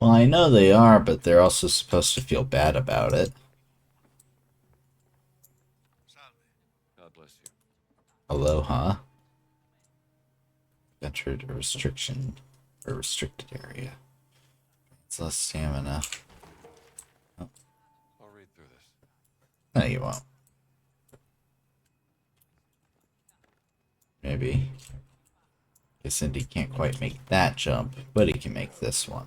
Well, I know they are, but they're also supposed to feel bad about it. Salve. God bless you. Aloha. Entered a restriction or restricted area. It's less stamina. No, you won't. Maybe. Guess Indy can't quite make that jump, but he can make this one.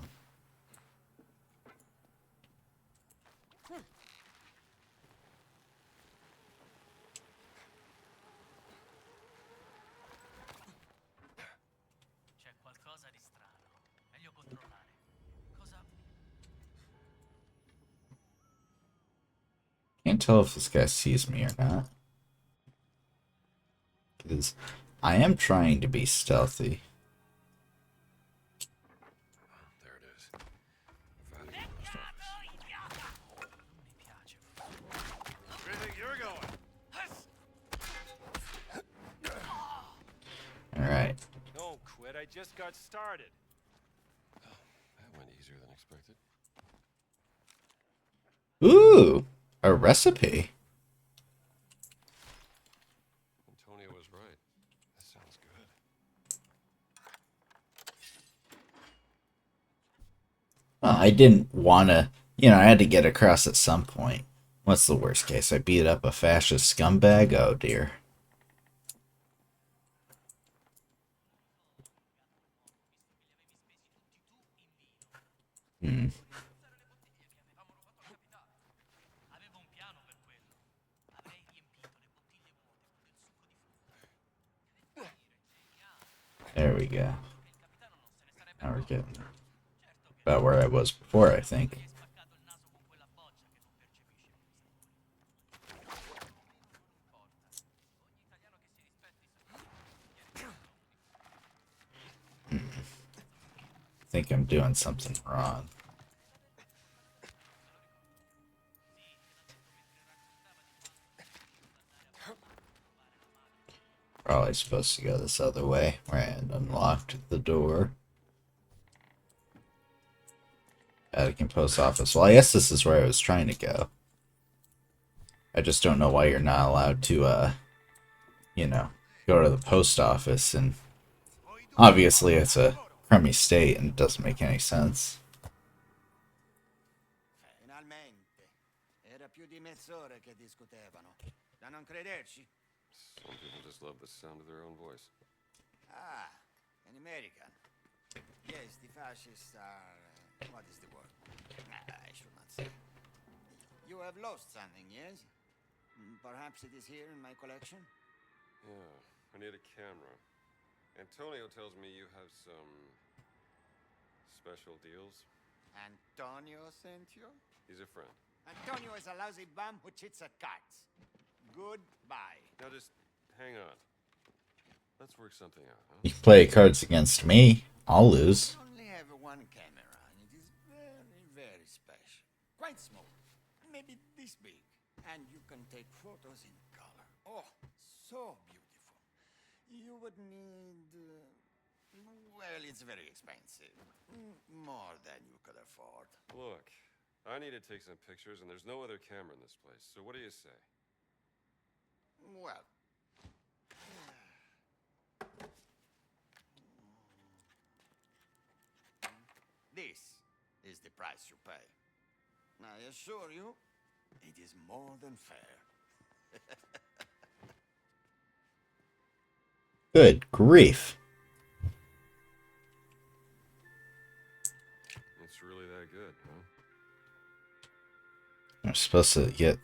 C'è qualcosa di strano. Meglio controllare. Cosa? Can't tell if this guy sees me or not. Because I am trying to be stealthy. There it is. Found it in the post office. Non mi piace. Where do you think you're going? Alright. Don't quit, I just got started. That went easier than expected. Ooh! A recipe. Antonio was right. This sounds good. I didn't want to, I had to get across at some point. What's the worst case? I beat up a fascist scumbag? Oh dear. Hmm. Avevo un piano per quello. Avrei riempito le bottiglie vuote con del succo di frutta. There we go. Il capitano non se ne sarebbe Now we're accorto. getting Certo che about where I was before, I think. gli hai spaccato il naso con quella boccia che non percepisce i sapori. Non importa. Ogni italiano che si rispetti sa I think I'm doing something wrong. Probably supposed to go this other way, where I had unlocked the door. Vatican Post Office. Well, I guess this is where I was trying to go. I just don't know why you're not allowed to, go to the post office. And obviously it's a crummy state and it doesn't make any sense. Finalmente. Era più di mezz'ora che discutevano. Da non crederci? Some people just love the sound of their own voice. Ah, an American. Yes, the fascists are... what is the word? I should not say. You have lost something, yes? Perhaps it is here in my collection? Yeah, I need a camera. Antonio tells me you have some special deals. Antonio sent you? He's a friend. Antonio is a lousy bum who cheats at cards. Goodbye. Now just hang on. Let's work something out, huh? You can play cards against me. I'll lose. I only have one camera, and it is very, very special. Quite small. Maybe this big. And you can take photos in color. Oh, so beautiful. You would need... well, it's very expensive. More than you could afford. Look, I need to take some pictures, and there's no other camera in this place. So what do you say? Well... this is the price you pay. I assure you, it is more than fair. Good grief. It's really that good, huh? I'm supposed to get...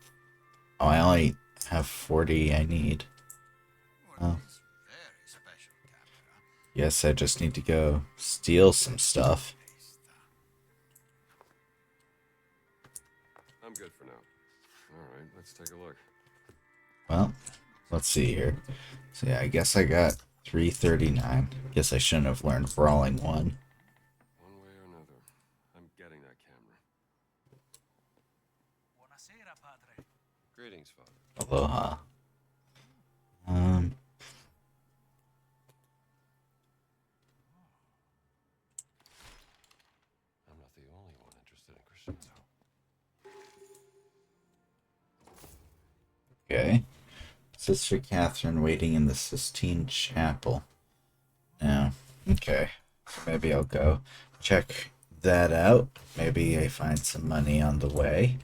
Oh, I only have 40 I need. For Oh. this very special camera. Yes, I just need to go steal some stuff. I'm good for now. All right, let's take a look. Well, let's see here. So yeah, I guess I got 339. Guess I shouldn't have learned Brawling 1. One way or another, I'm getting that camera. Buonasera, padre. Greetings, Father. Aloha. I'm not the only one interested in Crescenzo. Okay. Sister Catherine waiting in the Sistine Chapel. Now, okay. So maybe I'll go check that out. Maybe I find some money on the way.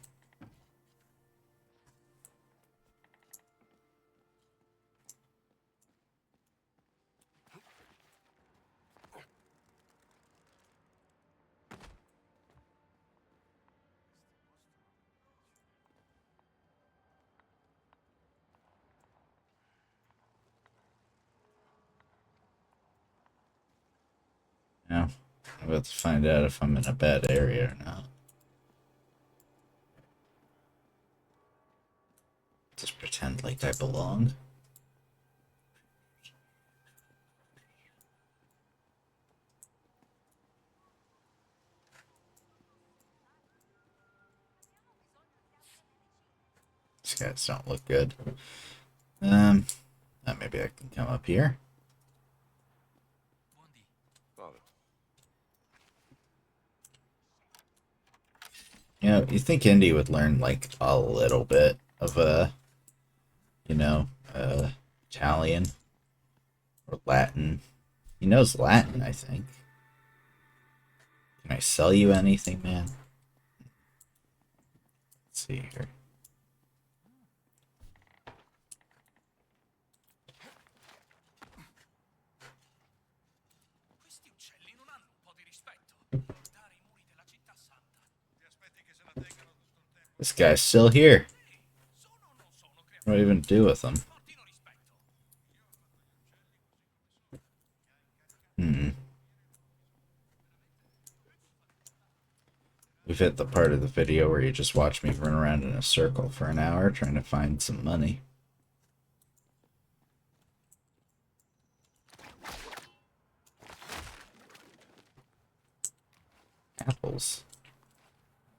Now, I'm about to find out if I'm in a bad area or not. Just pretend like I belong. These guys don't look good. Maybe I can come up here. Buondì. Father. You know, you think Indy would learn like a little bit of you know, Italian or Latin. He knows Latin, I think. Can I sell you anything, man? Let's see here. Questi uccelli non hanno un po' di rispetto. Guardare i muri della città santa. Ti aspetti che se la tengano tutto il tempo? This guy's still here. Sono o non sono What do I even do with him? portino rispetto. Hmm. We've hit the part of the video where you just watch me run around in a circle for an hour trying to find some money. Apples.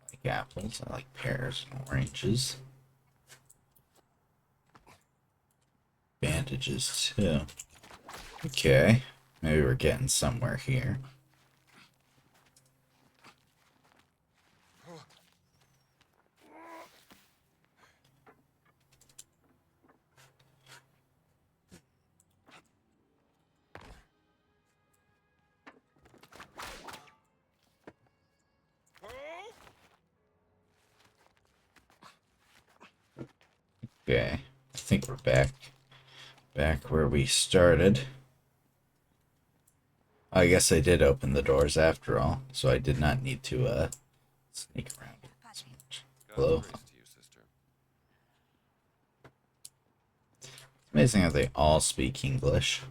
I like apples. I like pears and oranges. Bandages too. Okay. Maybe we're getting somewhere here. Okay. I think we're back where we started. I guess I did open the doors after all, so I did not need to sneak around so much. Hello. God's grace to you, sister. It's amazing how they all speak English.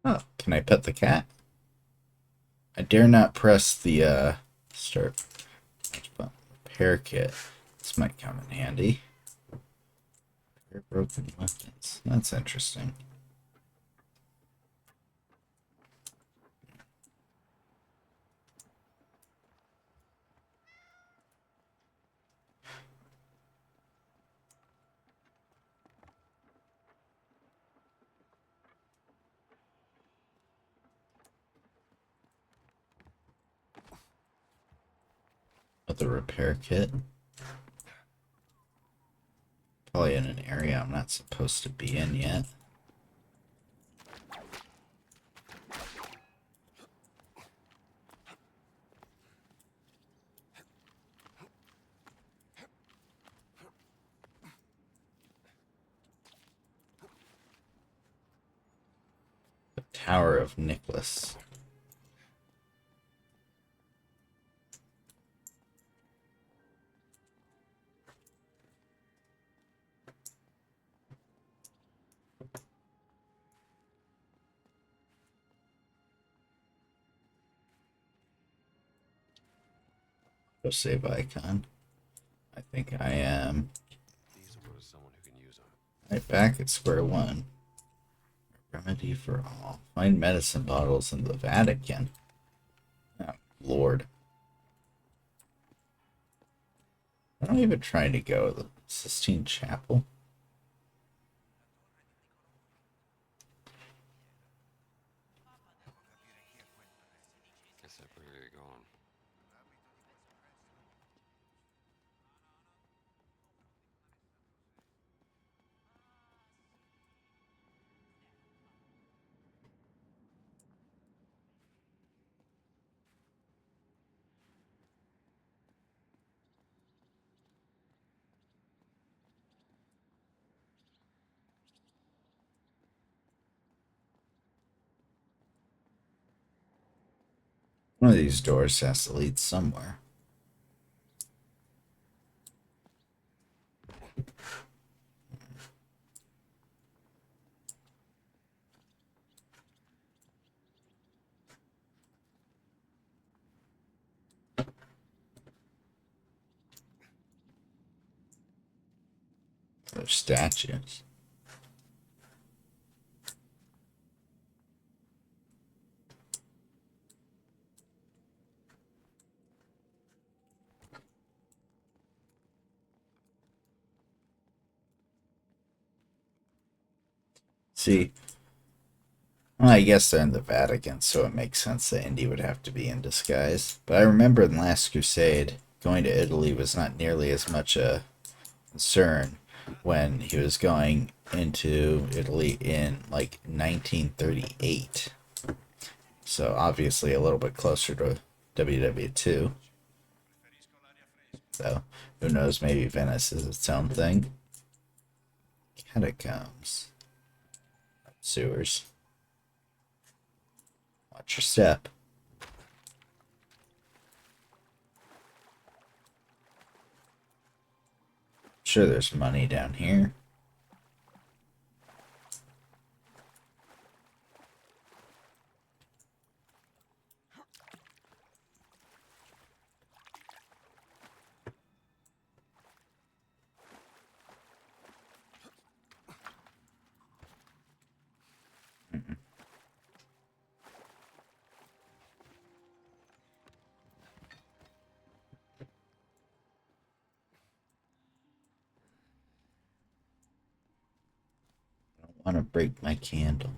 Oh, can I pet the cat? I dare not press the start button. Repair kit. This might come in handy. Repair broken weapons. That's interesting. The repair kit. Probably in an area I'm not supposed to be in yet. The Tower of Nicholas. Go save icon. I think I am These will go to someone who can use them. right back at square one. Remedy for all. Find medicine bottles in the Vatican. Oh, Lord. I'm not even trying to go to the Sistine Chapel. Guess I better get going. One of these doors has to lead somewhere. There's statues. See, well, I guess they're in the Vatican, so it makes sense that Indy would have to be in disguise. But I remember in Last Crusade, going to Italy was not nearly as much a concern when he was going into Italy in like 1938. So obviously a little bit closer to WW2. So who knows, maybe Venice is its own thing. Catacombs. Sewers. Watch your step. Sure, there's money down here. I don't want to break my candle.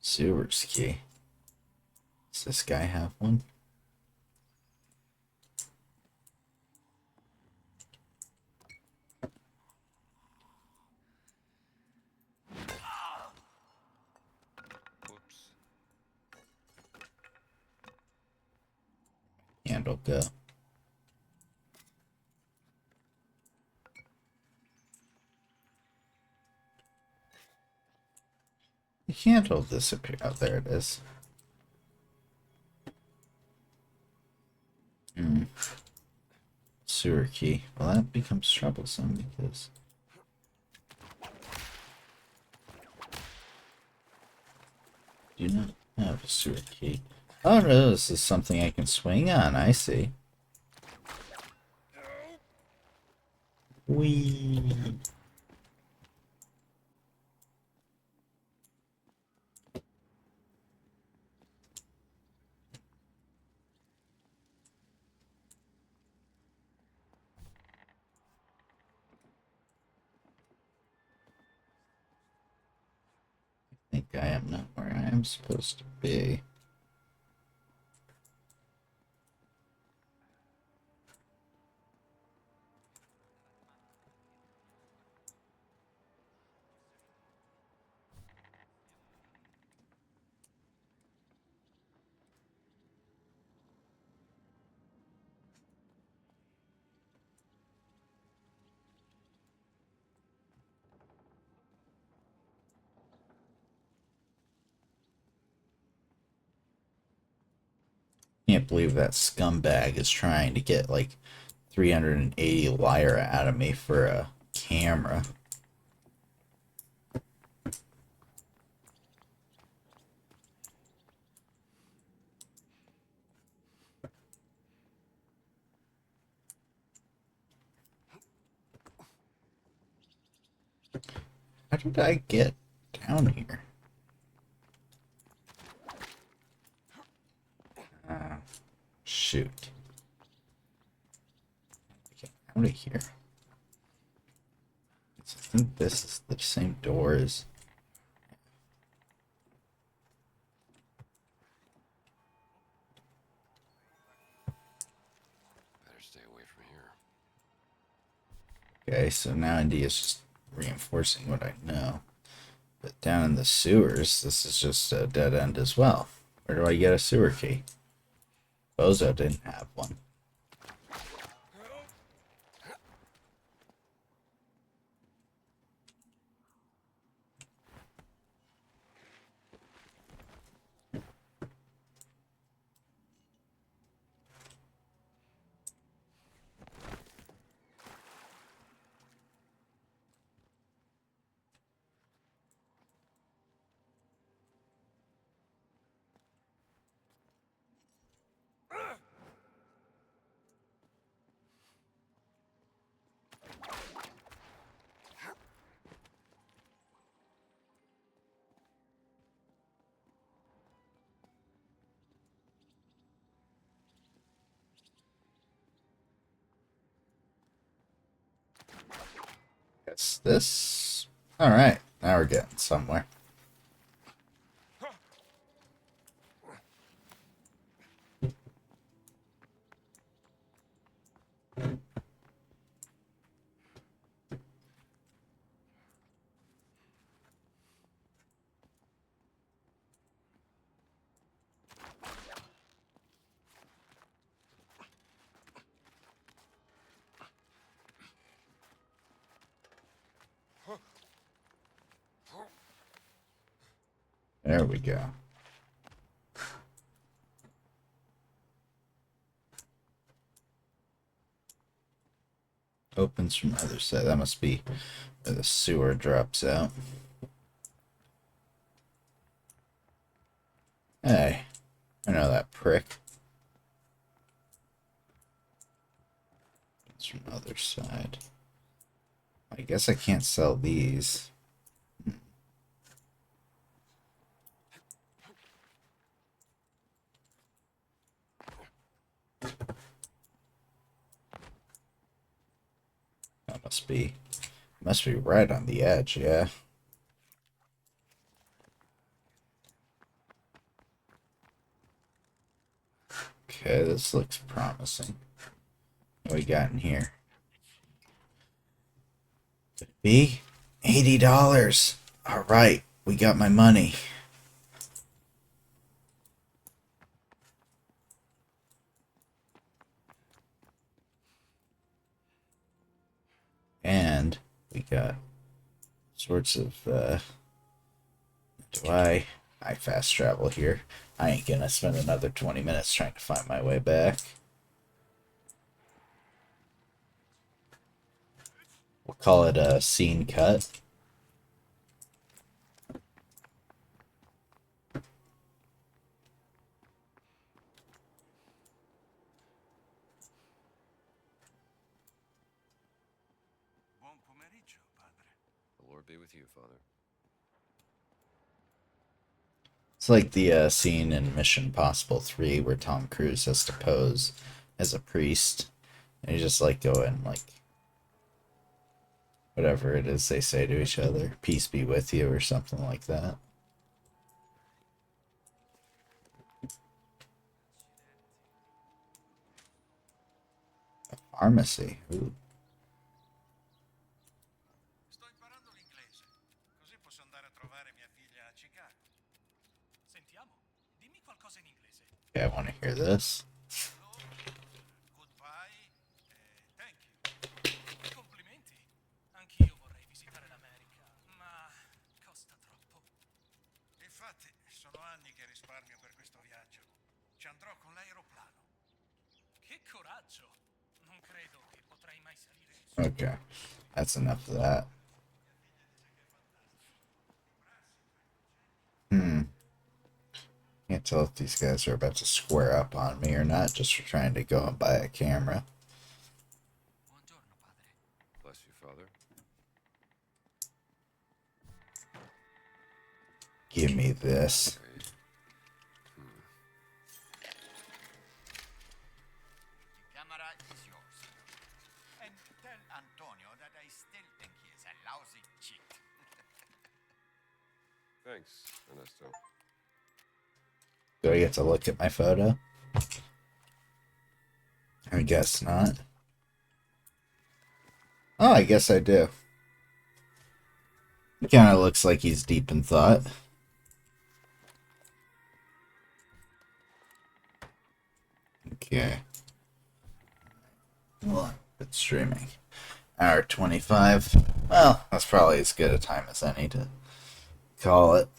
Sewers key. Does this guy have one? Whoops. Candle go. The candle disappear. Oh, there it is. Sewer key. Well, that becomes troublesome because do not have a sewer key. Oh no, this is something I can swing on. I see. Whee! I think I am not where I am supposed to be. Can't believe that scumbag is trying to get like 380 lyra out of me for a camera. How did I get down here? Shoot. Get out of here. I think this is the same door as. Better stay away from here. Okay, so now India's just reinforcing what I know. But down in the sewers, this is just a dead end as well. Where do I get a sewer key? Bozo didn't have one. Guess this. Alright, now we're getting somewhere. There we go. Opens from the other side. That must be where the sewer drops out. Hey, I know that prick. It's from the other side. I guess I can't sell these. That must be right on the edge, yeah. Okay, this looks promising. What we got in here? Could it be $80. All right, we got my money. And we got sorts of do I fast travel here. I ain't gonna spend another 20 minutes trying to find my way back. We'll call it a scene cut. Buon pomeriggio, padre. The Lord be with you, Father. It's like the scene in Mission Impossible 3 where Tom Cruise has to pose as a priest. And you just like go in like whatever it is they say to each other. Peace be with you or something like that. A pharmacy. Ooh. Sto imparando l'inglese, così posso andare a trovare mia figlia a Chicago. Sentiamo, dimmi qualcosa in inglese. Okay, I want to hear this. Hello, goodbye, thank you. Complimenti. Anch'io vorrei visitare l'America, ma costa troppo. Infatti, sono anni che risparmio per questo viaggio. Ci andrò con l'aeroplano. Che coraggio! Non credo che potrei mai salire su. Okay, that's enough of that. Can't tell if these guys are about to square up on me or not, just for trying to go and buy a camera. Buongiorno, padre. Bless you, Father. Give me this. Okay. The camera is yours. And tell Antonio that I still think he is a lousy cheat. Thanks, Ernesto. Do I get to look at my photo? I guess not. Oh, I guess I do. It kind of looks like he's deep in thought. Okay. Well, it's streaming. Hour 25. Well, that's probably as good a time as any to call it.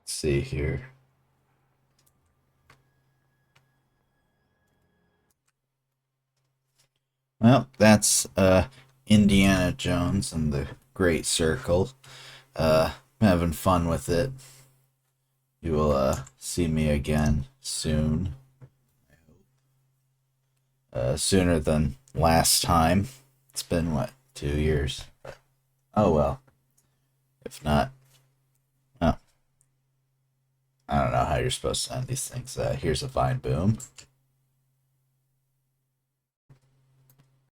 Let's see here. Well, that's Indiana Jones and the Great Circle. Having fun with it. You will see me again soon. Sooner than last time. It's been, what, 2 years? Oh well. If not, well, I don't know how you're supposed to end these things. Here's a fine boom.